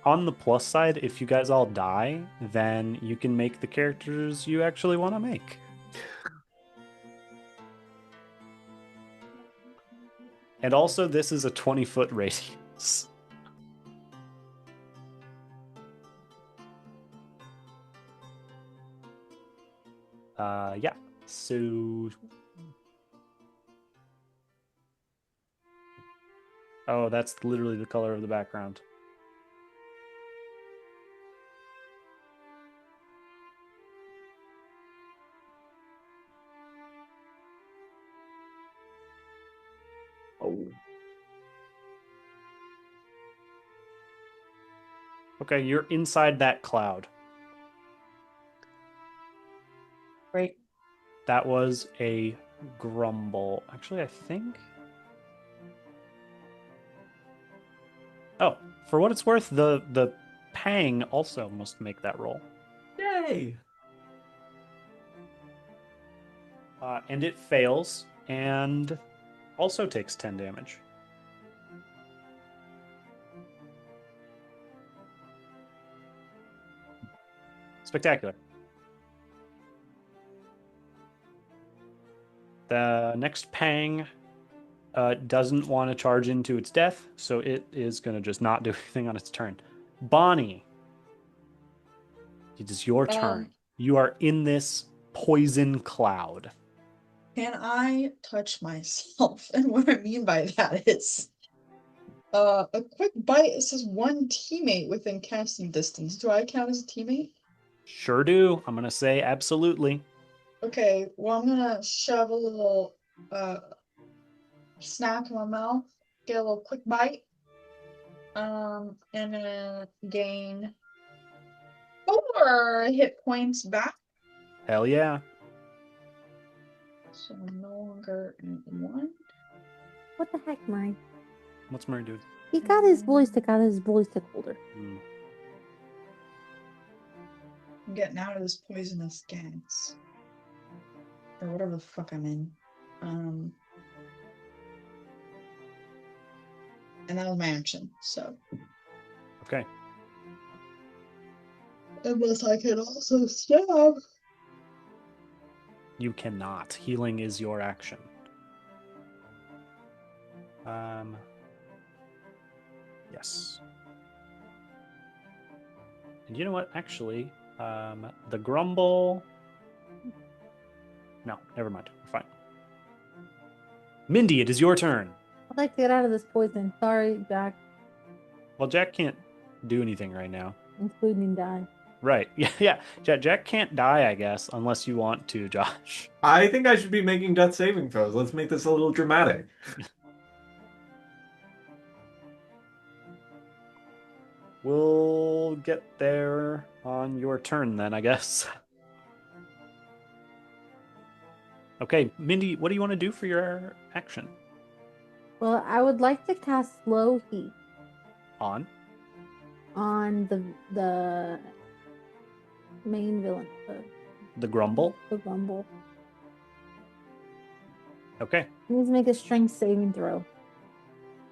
On the plus side, if you guys all die, then you can make the characters you actually want to make. And also, this is a 20-foot radius. Yeah. So, oh, that's literally the color of the background. Oh. Okay, you're inside that cloud. Great. That was a grumble. Actually, I think. Oh, for what it's worth, the pang also must make that roll. Yay! And it fails and also takes 10 damage. Spectacular. The next pang doesn't want to charge into its death, so it is going to just not do anything on its turn. Bonnie, it is your turn. You are in this poison cloud. Can I touch myself? And what I mean by that is a quick bite. It says one teammate within casting distance. Do I count as a teammate? Sure do. I'm going to say absolutely. Okay, well, I'm gonna shove a little snack in my mouth, get a little quick bite. And gonna gain 4 hit points back. Hell yeah. So I'm no longer in 1. What the heck, Murray? What's Murray doing? He got his voice stick out of his voice stick holder. I'm getting out of this poisonous gas. Or whatever the fuck I'm in. And that was my action, so. Okay. Unless I can also stab. You cannot. Healing is your action. Yes. And you know what? Actually, the grumble. No, never mind. We're fine. Mindy, it is your turn. I'd like to get out of this poison. Sorry, Jack, Well, Jack can't do anything right now. including die. Right. Yeah. Jack can't die, I guess, unless you want to, Josh. I think I should be making death saving throws. Let's make this a little dramatic. We'll get there on your turn then, I guess. Okay, Mindy, what do you want to do for your action? Well, I would like to cast slow heat On? on the main villain, The grumble? the Rumble. Okay. He needs to make a strength saving throw.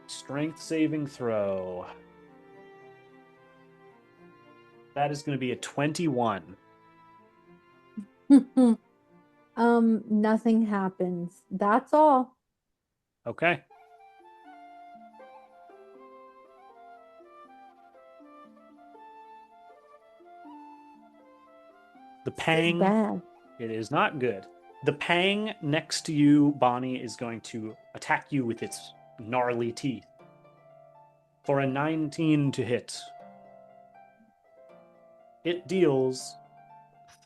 Strength saving throw. That is going to be a 21. Nothing happens. That's all. Okay. The pang. Bad. It is not good. The pang next to you, Bonnie, is going to attack you with its gnarly teeth. For a 19 to hit. It deals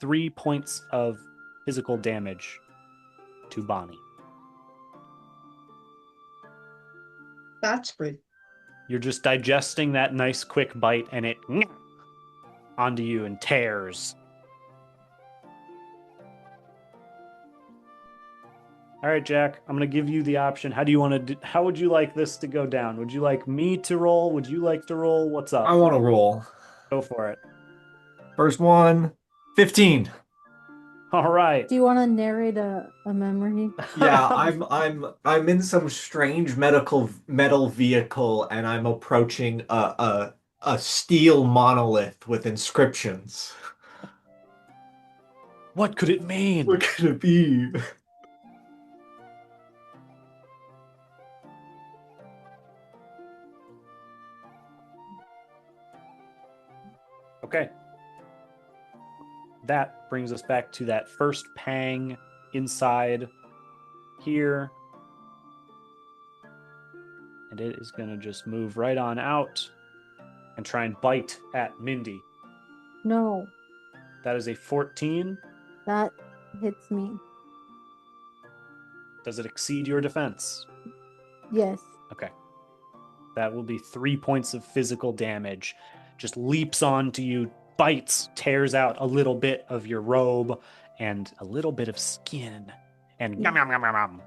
3 points of physical damage to Bonnie. That's great. You're just digesting that nice quick bite and it onto you and tears. All right, Jack, I'm going to give you the option. How do you want to do, how would you like this to go down? Would you like me to roll? Would you like to roll? What's I up? want to roll. Go for it. First one, 15. All right. Do you want to narrate a memory? Yeah, I'm in some strange medical metal vehicle and I'm approaching a steel monolith with inscriptions. What could it mean? What could it be? Okay. That brings us back to that first pang inside here. And it is going to just move right on out and try and bite at Mindy. No, That is a 14. that hits me. Does it exceed your defense? Yes. Okay. That will be 3 points of physical damage. Just leaps onto you, bites, tears out a little bit of your robe and a little bit of skin. And yum, yum, yum, yum, yum.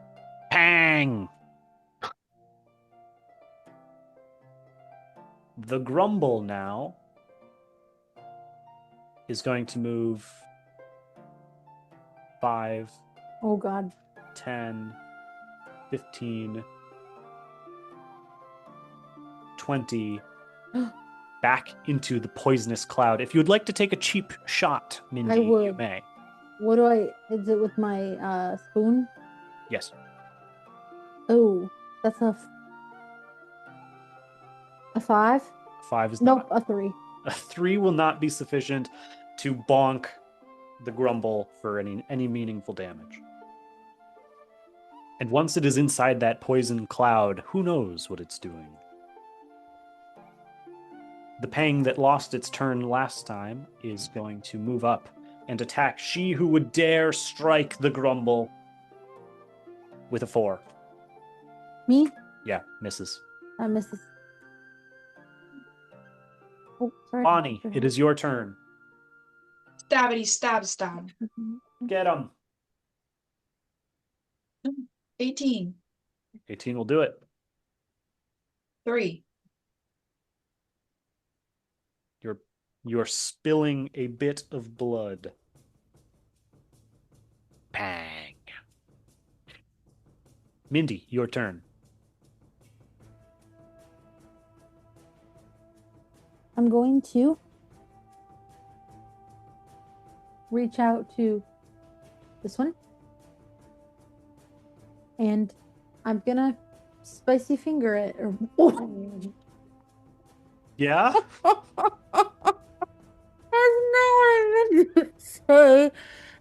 Pang! The Grumble now is going to move 5, Oh God. 10, 15, 20 back into the poisonous cloud. If you would like to take a cheap shot, Mindy, I would. you may. What do is it with my spoon? Yes. Oh, that's a 5? 5 is Nope, not. a 3. A 3 will not be sufficient to bonk the Grumble for any meaningful damage. And once it is inside that poison cloud, who knows what it's doing? The Pang that lost its turn last time is going to move up and attack she who would dare strike the Grumble with a 4. Me? Yeah, misses. That misses. Oh, sorry. Bonnie, it is your turn. Stabbity stab stab. Get him. 18. 18 will do it. 3. You're spilling a bit of blood. Pang. Mindy, your turn. I'm going to reach out to this one. And I'm gonna spicy finger it. Yeah? That's not what I meant to say.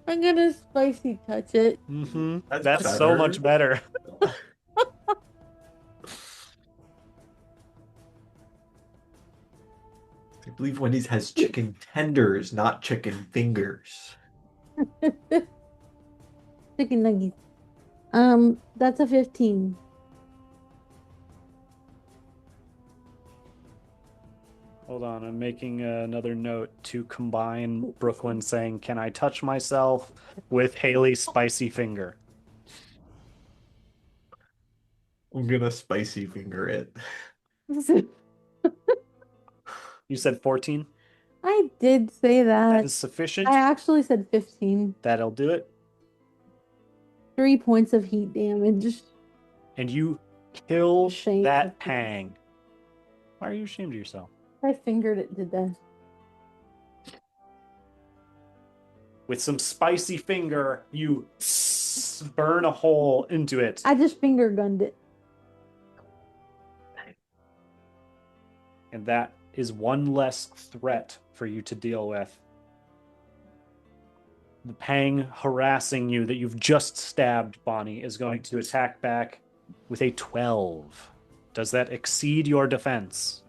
I'm gonna spicy touch it. Mm-hmm. That's That's so better. much better. I believe Wendy's has chicken tenders, not chicken fingers. Chicken nuggets. That's a 15. Hold on, I'm making another note to combine Brooklyn saying, "Can I touch myself?" with Haley's spicy finger. I'm gonna spicy finger it. You said 14? I did say That that. is sufficient. I actually said 15. That'll do it. 3 points of heat damage. And you kill Shame. that Pang. Why are you ashamed of yourself? I fingered it to death. With some spicy finger, you burn a hole into it. I just finger gunned it. And that is one less threat for you to deal with. The Pang harassing you that you've just stabbed, Bonnie, is going to attack back with a 12. Does that exceed your defense?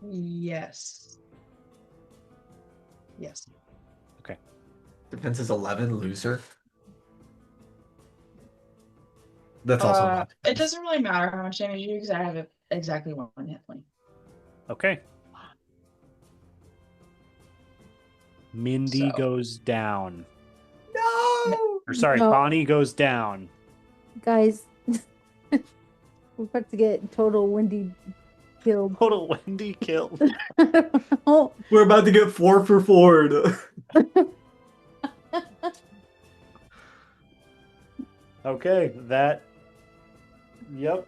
Yes. Yes. Okay. Defense is 11, loser. That's also not It doesn't really matter how much damage you do because I have exactly 1 hit point. Okay. Mindy So. goes down. No! Or sorry, No, Bonnie goes down. guys, we're about to get total Wendy killed. Total Wendy killed. I don't know. We're about to get 4 for Ford. Okay, that. Yep.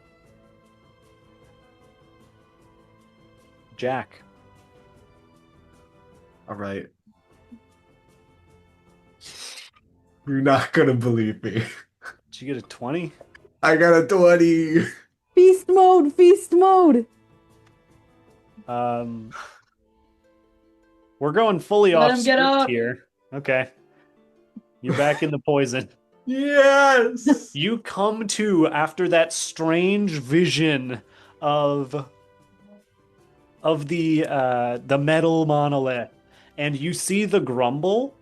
Jack. All right. You're not gonna believe me. Did you get a 20? I got a 20. Feast mode, feast mode. Um, we're going fully Let off him get script up. here. Okay. You're back in the poison. Yes. You come to after that strange vision of the metal monolith, and you see the grumble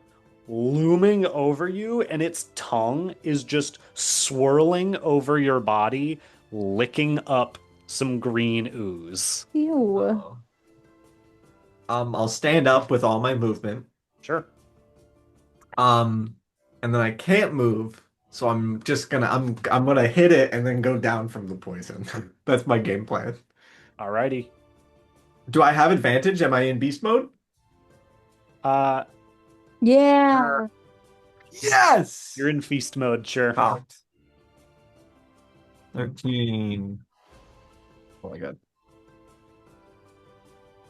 looming over you, and its tongue is just swirling over your body, licking up some green ooze. Ew. Uh-oh. I'll stand up with all my movement. Sure. Um, and then I can't move, so I'm gonna hit it and then go down from the poison. That's my game plan. Alrighty. Do I have advantage? Am I in beast mode? Uh, Yeah. Yes! you're in feast mode, sure. Oh. 13. Oh my god.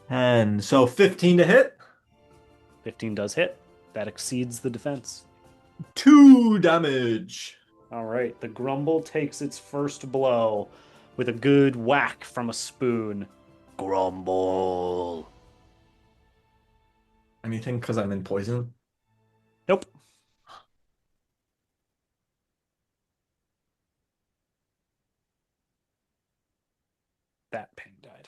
10. So 15 to hit. 15 does hit. That exceeds the defense. 2 damage. All right, the grumble takes its first blow with a good whack from a spoon. Grumble. Anything because I'm in poison? Nope. That ping died.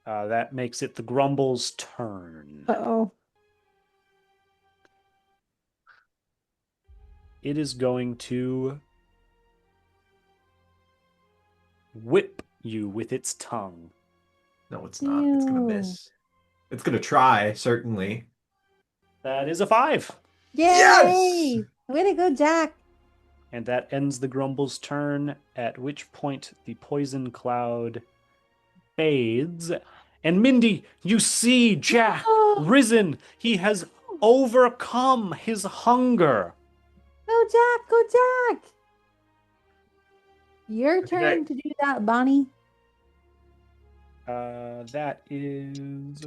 That makes it the grumble's turn. Uh-oh. It is going to whip you with its tongue. No, it's not. It's gonna Ew. miss. It's gonna try, certainly. That is a 5. Yay! Yes! Way to go, Jack. And that ends the grumble's turn, at which point the poison cloud fades. And Mindy, you see Jack risen. He has overcome his hunger. Go, Jack. Go, Jack. Your Okay. turn to do that, Bonnie. That is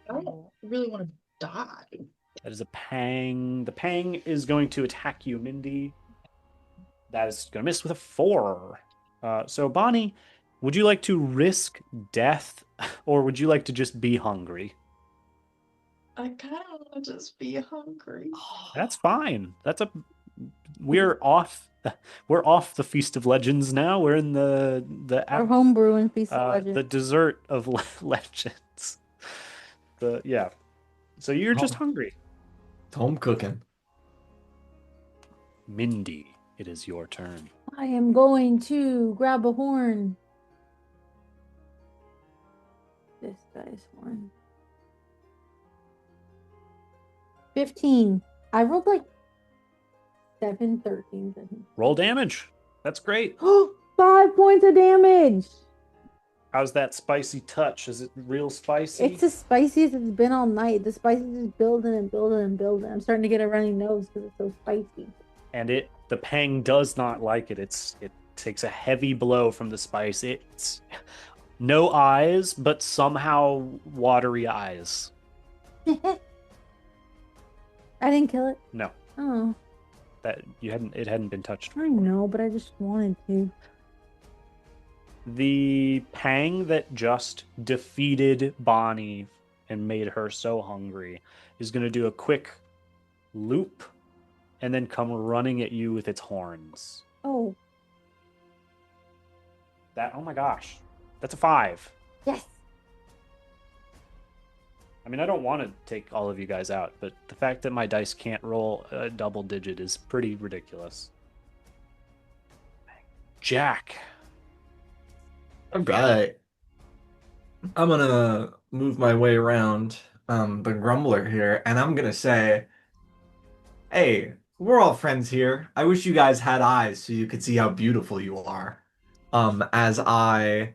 I don't really want to die. that is a pang. The pang is going to attack you, Mindy. That is going to miss with a 4. So Bonnie, would you like to risk death, or would you like to just be hungry? I kind of want to just be hungry. That's fine. We're off. We're off the Feast of Legends now. We're in Our homebrew and Feast of the Legends. dessert of legends. Yeah. So you're just hungry. Home cooking. Mindy, it is your turn. I am going to grab a horn. This guy's horn. 15. I rolled like 7 13s, I think. Roll damage. That's great. 5 points of damage. How's that spicy touch? Is it real spicy? It's the spiciest it's been all night. The spice is just building and building and building. I'm starting to get a runny nose because it's so spicy. And the pang does not like it. It takes a heavy blow from the spice. It's no eyes, but somehow watery eyes. I didn't kill it. No, Oh, it hadn't been touched. I know, but I just wanted to. The pang that just defeated Bonnie and made her so hungry is going to do a quick loop and then come running at you with its horns. Oh, Oh my gosh. That's a 5. yes. I mean, I don't want to take all of you guys out, but the fact that my dice can't roll a double digit is pretty ridiculous. Jack. All right. I'm gonna move my way around the Grumbler here, and I'm gonna say, hey, we're all friends here. I wish you guys had eyes so you could see how beautiful you are. As I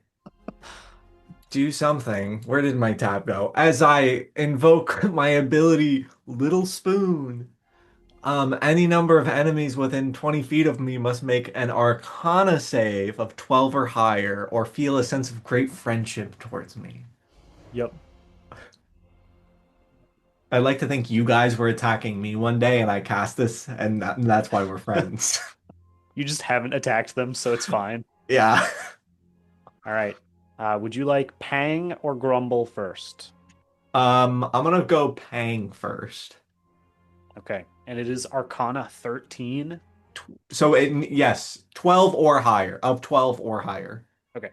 do something, where did my tab go? As I invoke my ability, Little Spoon. Any number of enemies within 20 feet of me must make an Arcana save of 12 or higher, or feel a sense of great friendship towards me. Yep. I'd like to think you guys were attacking me one day and I cast this, and that's why we're friends. You just haven't attacked them, so it's fine. Yeah. All right. Would you like Pang or Grumble first? I'm gonna go Pang first. Okay. And it is Arcana 13. So yes, 12 or higher, of 12 or higher. Okay.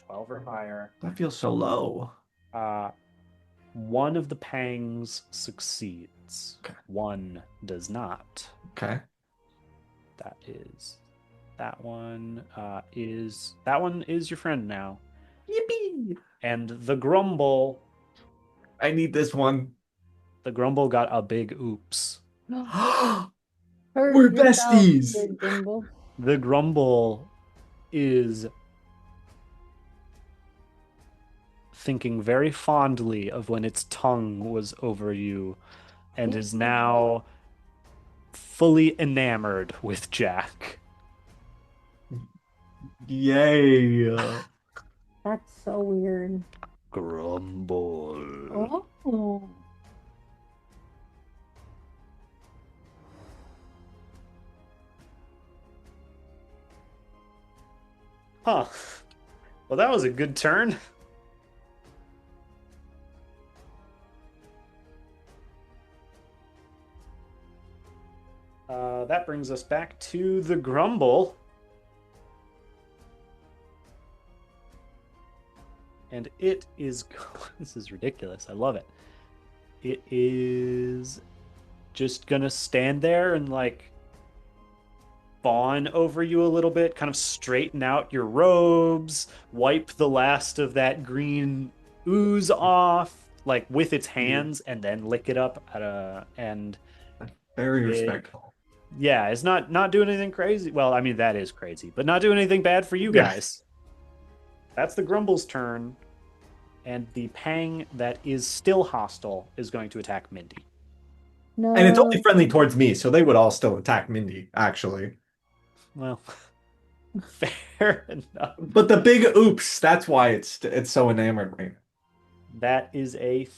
12 or higher. That feels so low. Uh, one of the Pangs succeeds. Okay. One does not. Okay. That one is your friend now. Yippee! And the Grumble I need this one. got a big oops. Hurt We're yourself, besties. Big Grumble. The Grumble is thinking very fondly of when its tongue was over you and is now fully enamored with Jack. Yay. That's so weird. Grumble. Oh. Huh. Well, that was a good turn. That brings us back to the Grumble. And it is... This is ridiculous. I love it. It is just gonna stand there and, like, fawn over you a little bit, kind of straighten out your robes, wipe the last of that green ooze off, like, with its hands, and then lick it up and Very respectful. yeah, it's not doing anything crazy. Well, I mean, that is crazy, but not doing anything bad for you Yeah. guys. That's the Grumble's turn, and the Pang that is still hostile is going to attack Mindy. No. And it's only friendly towards me, so they would all still attack Mindy, actually. Well, fair enough. But the big oops, that's why it's so enamored me. That is a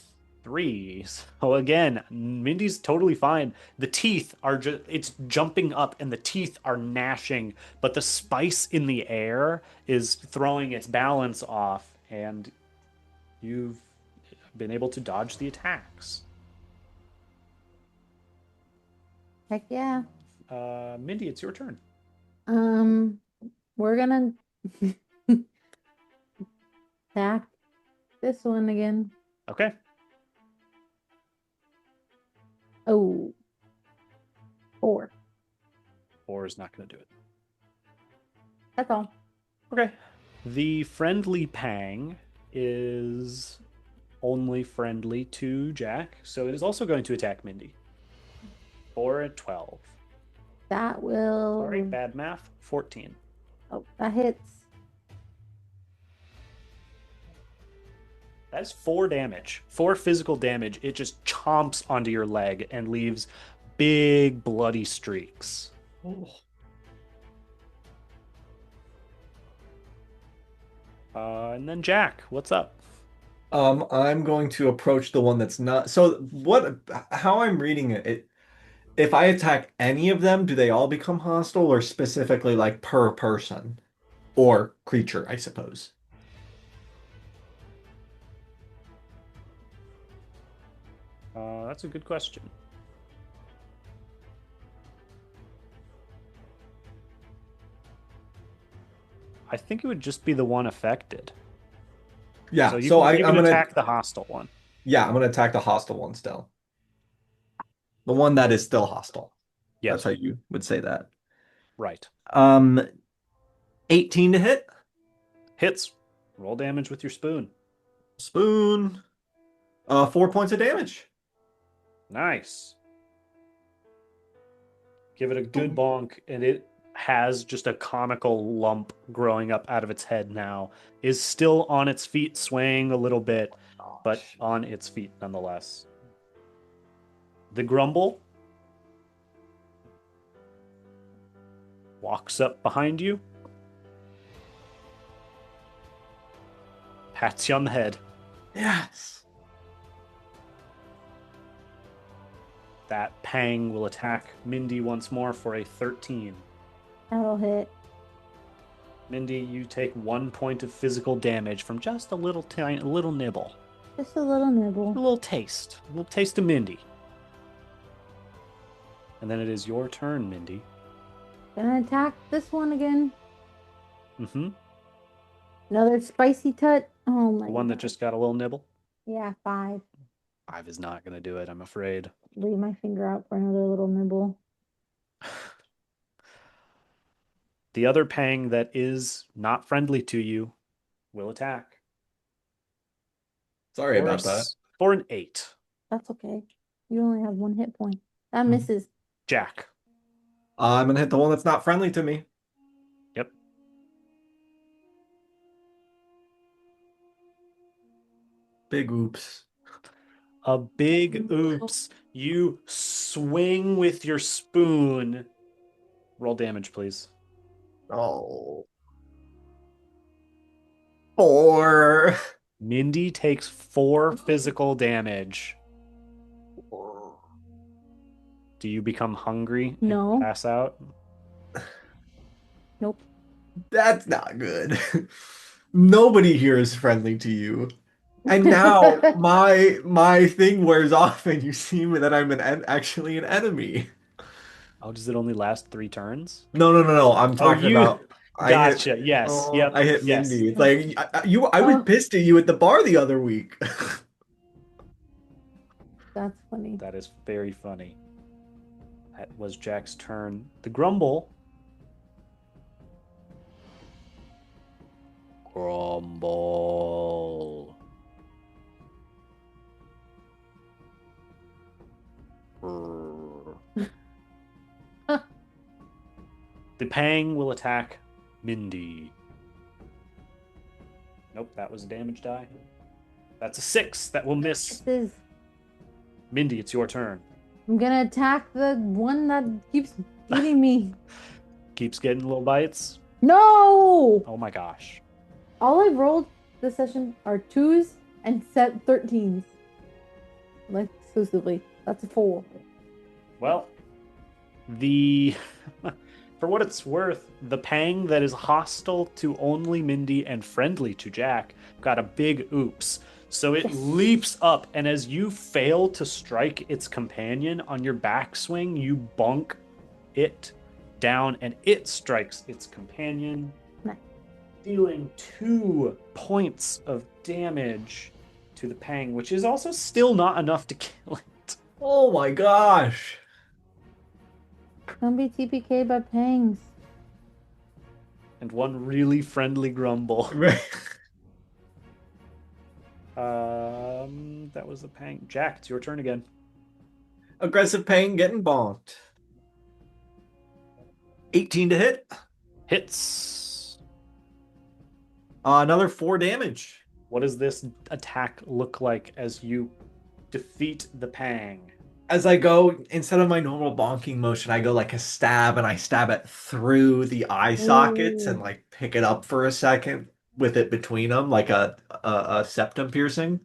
3. So again, Mindy's totally fine. The teeth are just, it's jumping up and the teeth are gnashing, but the spice in the air is throwing its balance off, and you've been able to dodge the attacks. Heck yeah. Mindy, it's your turn. We're gonna attack this one again. Okay. Oh. 4. 4 is not going to do it. That's all. Okay. The friendly Pang is only friendly to Jack, so it is also going to attack Mindy. 4 at 12. That will. Sorry, bad math. 14. Oh, that hits. That's 4 damage. 4 physical damage. It just chomps onto your leg and leaves big bloody streaks. Oh. And then Jack, what's up? I'm going to approach the one that's not. So how I'm reading it, if I attack any of them, do they all become hostile or specifically like per person or creature, I suppose? That's a good question. I think it would just be the one affected. Yeah, So you so can, you I'm can gonna attack the hostile one. yeah, I'm gonna attack the hostile one still. The one that is still hostile. Yes. That's how you would say that. Right. 18 to hit. Hits. Roll damage with your spoon. Spoon. 4 points of damage. Nice. Give it a good bonk, and it has just a comical lump growing up out of its head now. Is still on its feet, swaying a little bit, but on its feet nonetheless. The Grumble walks up behind you, pats you on the head. Yes. That Pang will attack Mindy once more for a 13. That'll hit. Mindy, you take 1 point of physical damage from just a little little nibble. Just a little A nibble. little taste. A little taste of Mindy. And then it is your turn, Mindy. Gonna attack this one again. Mm-hmm. Another spicy tut. Oh my The one that God. just got a little nibble. Yeah, 5. 5 is not going to do it, I'm afraid. Leave my finger out for another little nibble. The other Pang that is not friendly to you will attack. Sorry about that. For an 8. That's okay. You only have 1 hit point. That misses. Jack. I'm gonna hit the one that's not friendly to me. Yep. Big oops. A big oops. You swing with your spoon. Roll damage, please. Oh. 4. Mindy takes 4 physical damage. Do you become hungry and No. pass out? Nope. That's not good. Nobody here is friendly to you. And now my thing wears off and you see that I'm actually an enemy. Oh, does it only last 3 turns? No. I'm talking about Gotcha. Yes. Yep. I hit Yes. Mindy. It's like I was pissed at you at the bar the other week. That's funny. That is very funny. That was Jack's turn. The Grumble. Grumble. The Pang will attack Mindy. Nope, that was a damage die. That's a 6. That will miss. This is. Mindy, it's your turn. I'm gonna attack the one that keeps beating me. Keeps getting little bites. No! Oh my gosh. All I've rolled this session are 2s and set 13s. Like exclusively. That's a 4. Well, for what it's worth, the Pang that is hostile to only Mindy and friendly to Jack got a big oops. So it leaps up, and as you fail to strike its companion on your backswing, you bonk it down, and it strikes its companion, Nice. dealing 2 points of damage to the Pang, which is also still not enough to kill it. Oh my gosh. Don't be TPK by pangs. And 1 really friendly Grumble. That was the Pang. Jack, it's your turn again. Aggressive Pain getting bonked. 18 to hit. Hits. Another 4 damage. What does this attack look like as you defeat the Pang? As I go, instead of my normal bonking motion, I go like a stab and I stab it through the eye sockets and like pick it up for a second with it between them, like a septum piercing.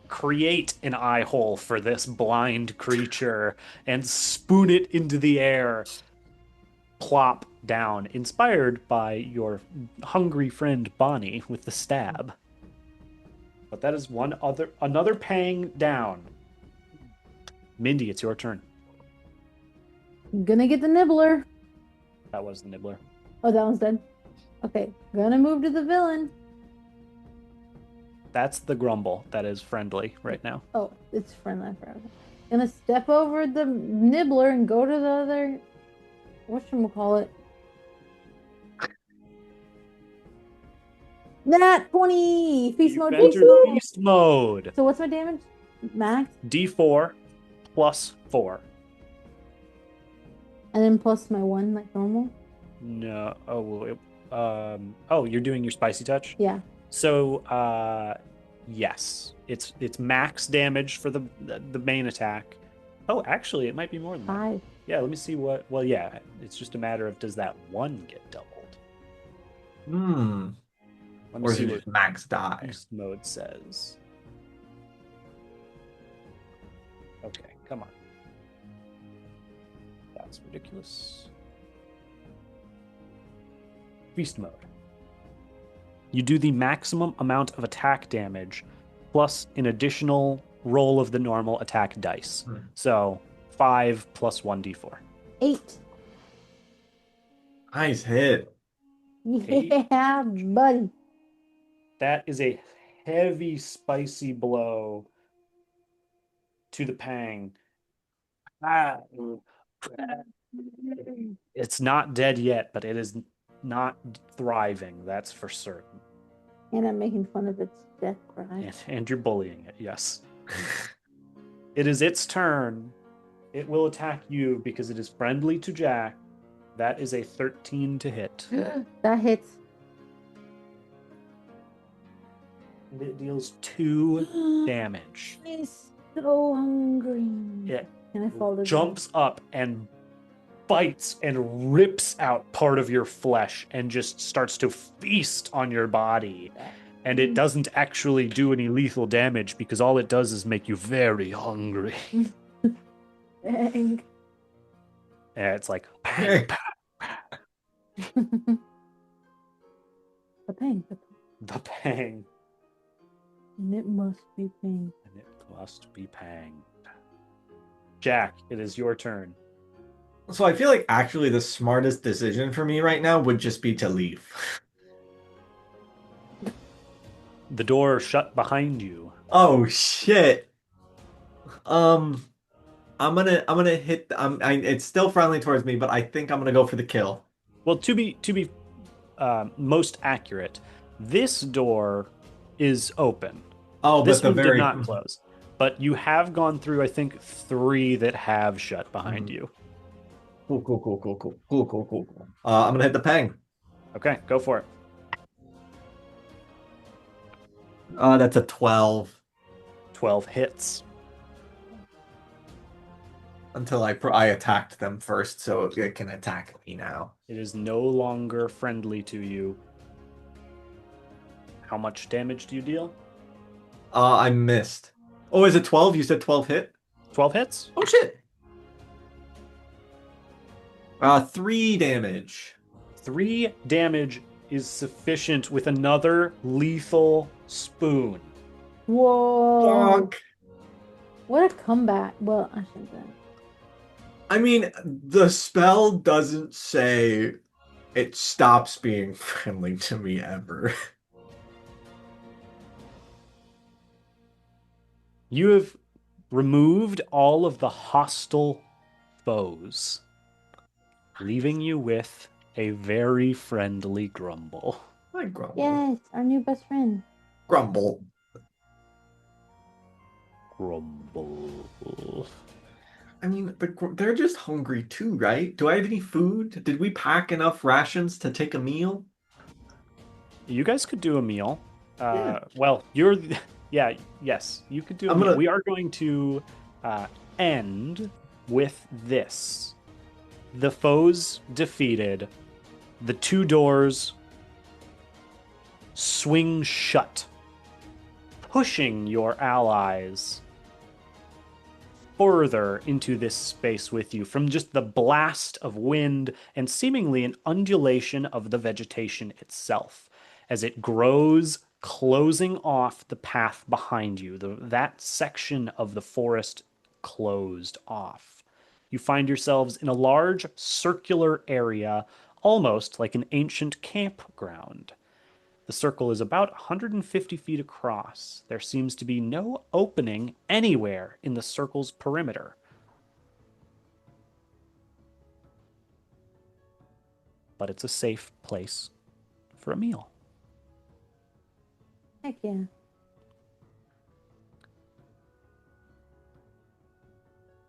Create an eye hole for this blind creature and spoon it into the air. Plop down, inspired by your hungry friend Bonnie with the stab. But that is another Pang down. Mindy, it's your turn. I'm gonna get the nibbler. That was the nibbler. Oh, that one's dead. Okay, gonna move to the villain. That's the Grumble that is friendly right now. Oh, it's friendly forever. Gonna step over the nibbler and go to the other. Whatchamacallit? Nat 20! Feast You've mode, feast entered mode! feast mode. So what's my damage? Max? D4 plus 4. And then plus my 1, like normal? No. Oh, you're doing your spicy touch? Yeah. So, yes. It's max damage for the main attack. Oh, actually, it might be more than that. 5. Yeah, let me see what. Well, yeah, it's just a matter of does that 1 get doubled? Hmm. Let me Or is see it what just max die? feast mode says. Okay, come on. That's ridiculous. Feast mode. You do the maximum amount of attack damage plus an additional roll of the normal attack dice. So 5 plus 1d4. 8. Nice hit. Yeah, buddy. That is a heavy, spicy blow to the pang. Ah. It's not dead yet, but it is not thriving, that's for certain. And I'm making fun of its death cry. And you're bullying it, yes. It is its turn. It will attack you because it is friendly to Jack. That is a 13 to hit. That hits. And it deals 2 damage. He's so hungry. It Can I fall to jumps up and bites and rips out part of your flesh and just starts to feast on your body. And it doesn't actually do any lethal damage because all it does is make you very hungry. Dang. And it's like, bang, The pain. the pang. And it must be pain. And it must be panged. Jack, it is your turn. So I feel like actually the smartest decision for me right now would just be to leave. The door shut behind you. Oh shit. I'm gonna hit. It's still friendly towards me, but I think I'm gonna go for the kill. Well, to be most accurate, this door is open. Oh, This but the one very did not close. But you have gone through, I think, 3 that have shut behind you. Cool. I'm gonna hit the pang. Okay, go for it. That's a 12. 12 hits. Until I attacked them first, so it can attack me now. It is no longer friendly to you. How much damage do you deal? I missed. Oh, is it 12? You said 12 hit? 12 hits? Oh shit. 3 damage. 3 damage is sufficient with another lethal spoon. Whoa. Fuck. What a comeback. Well, I shouldn't say. I mean, the spell doesn't say it stops being friendly to me ever. You have removed all of the hostile foes, leaving you with a very friendly Grumble. I grumble. Yes, our new best friend. Grumble. Grumble. I mean, but they're just hungry too, right? Do I have any food? Did we pack enough rations to take a meal? You guys could do a meal. Yeah. Well, you're... Yeah, yes, you could do a meal. We are going to end with this. The foes defeated. The 2 doors swing shut, pushing your allies further into this space with you from just the blast of wind and seemingly an undulation of the vegetation itself as it grows, closing off the path behind you. That section of the forest closed off. You find yourselves in a large circular area, almost like an ancient campground. The circle is about 150 feet across. There seems to be no opening anywhere in the circle's perimeter. But it's a safe place for a meal. Heck yeah.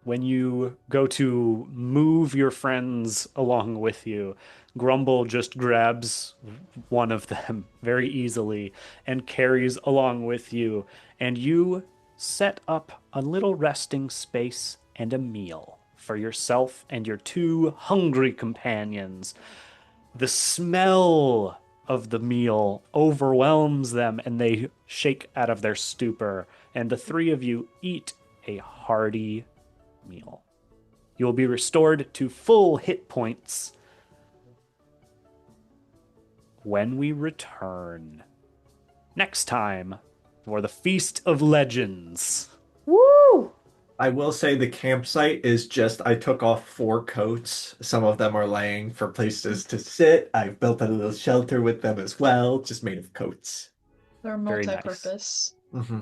When you go to move your friends along with you, Grumble just grabs one of them very easily and carries along with you, and you set up a little resting space and a meal for yourself and your two hungry companions. The smell of the meal overwhelms them and they shake out of their stupor, and the three of you eat a hearty meal. You will be restored to full hit points when we return next time for the Feast of Legends. Woo! I will say the campsite is just, I took off 4 coats. Some of them are laying for places to sit. I've built a little shelter with them as well, just made of coats. They're Very nice. multi-purpose. Hmm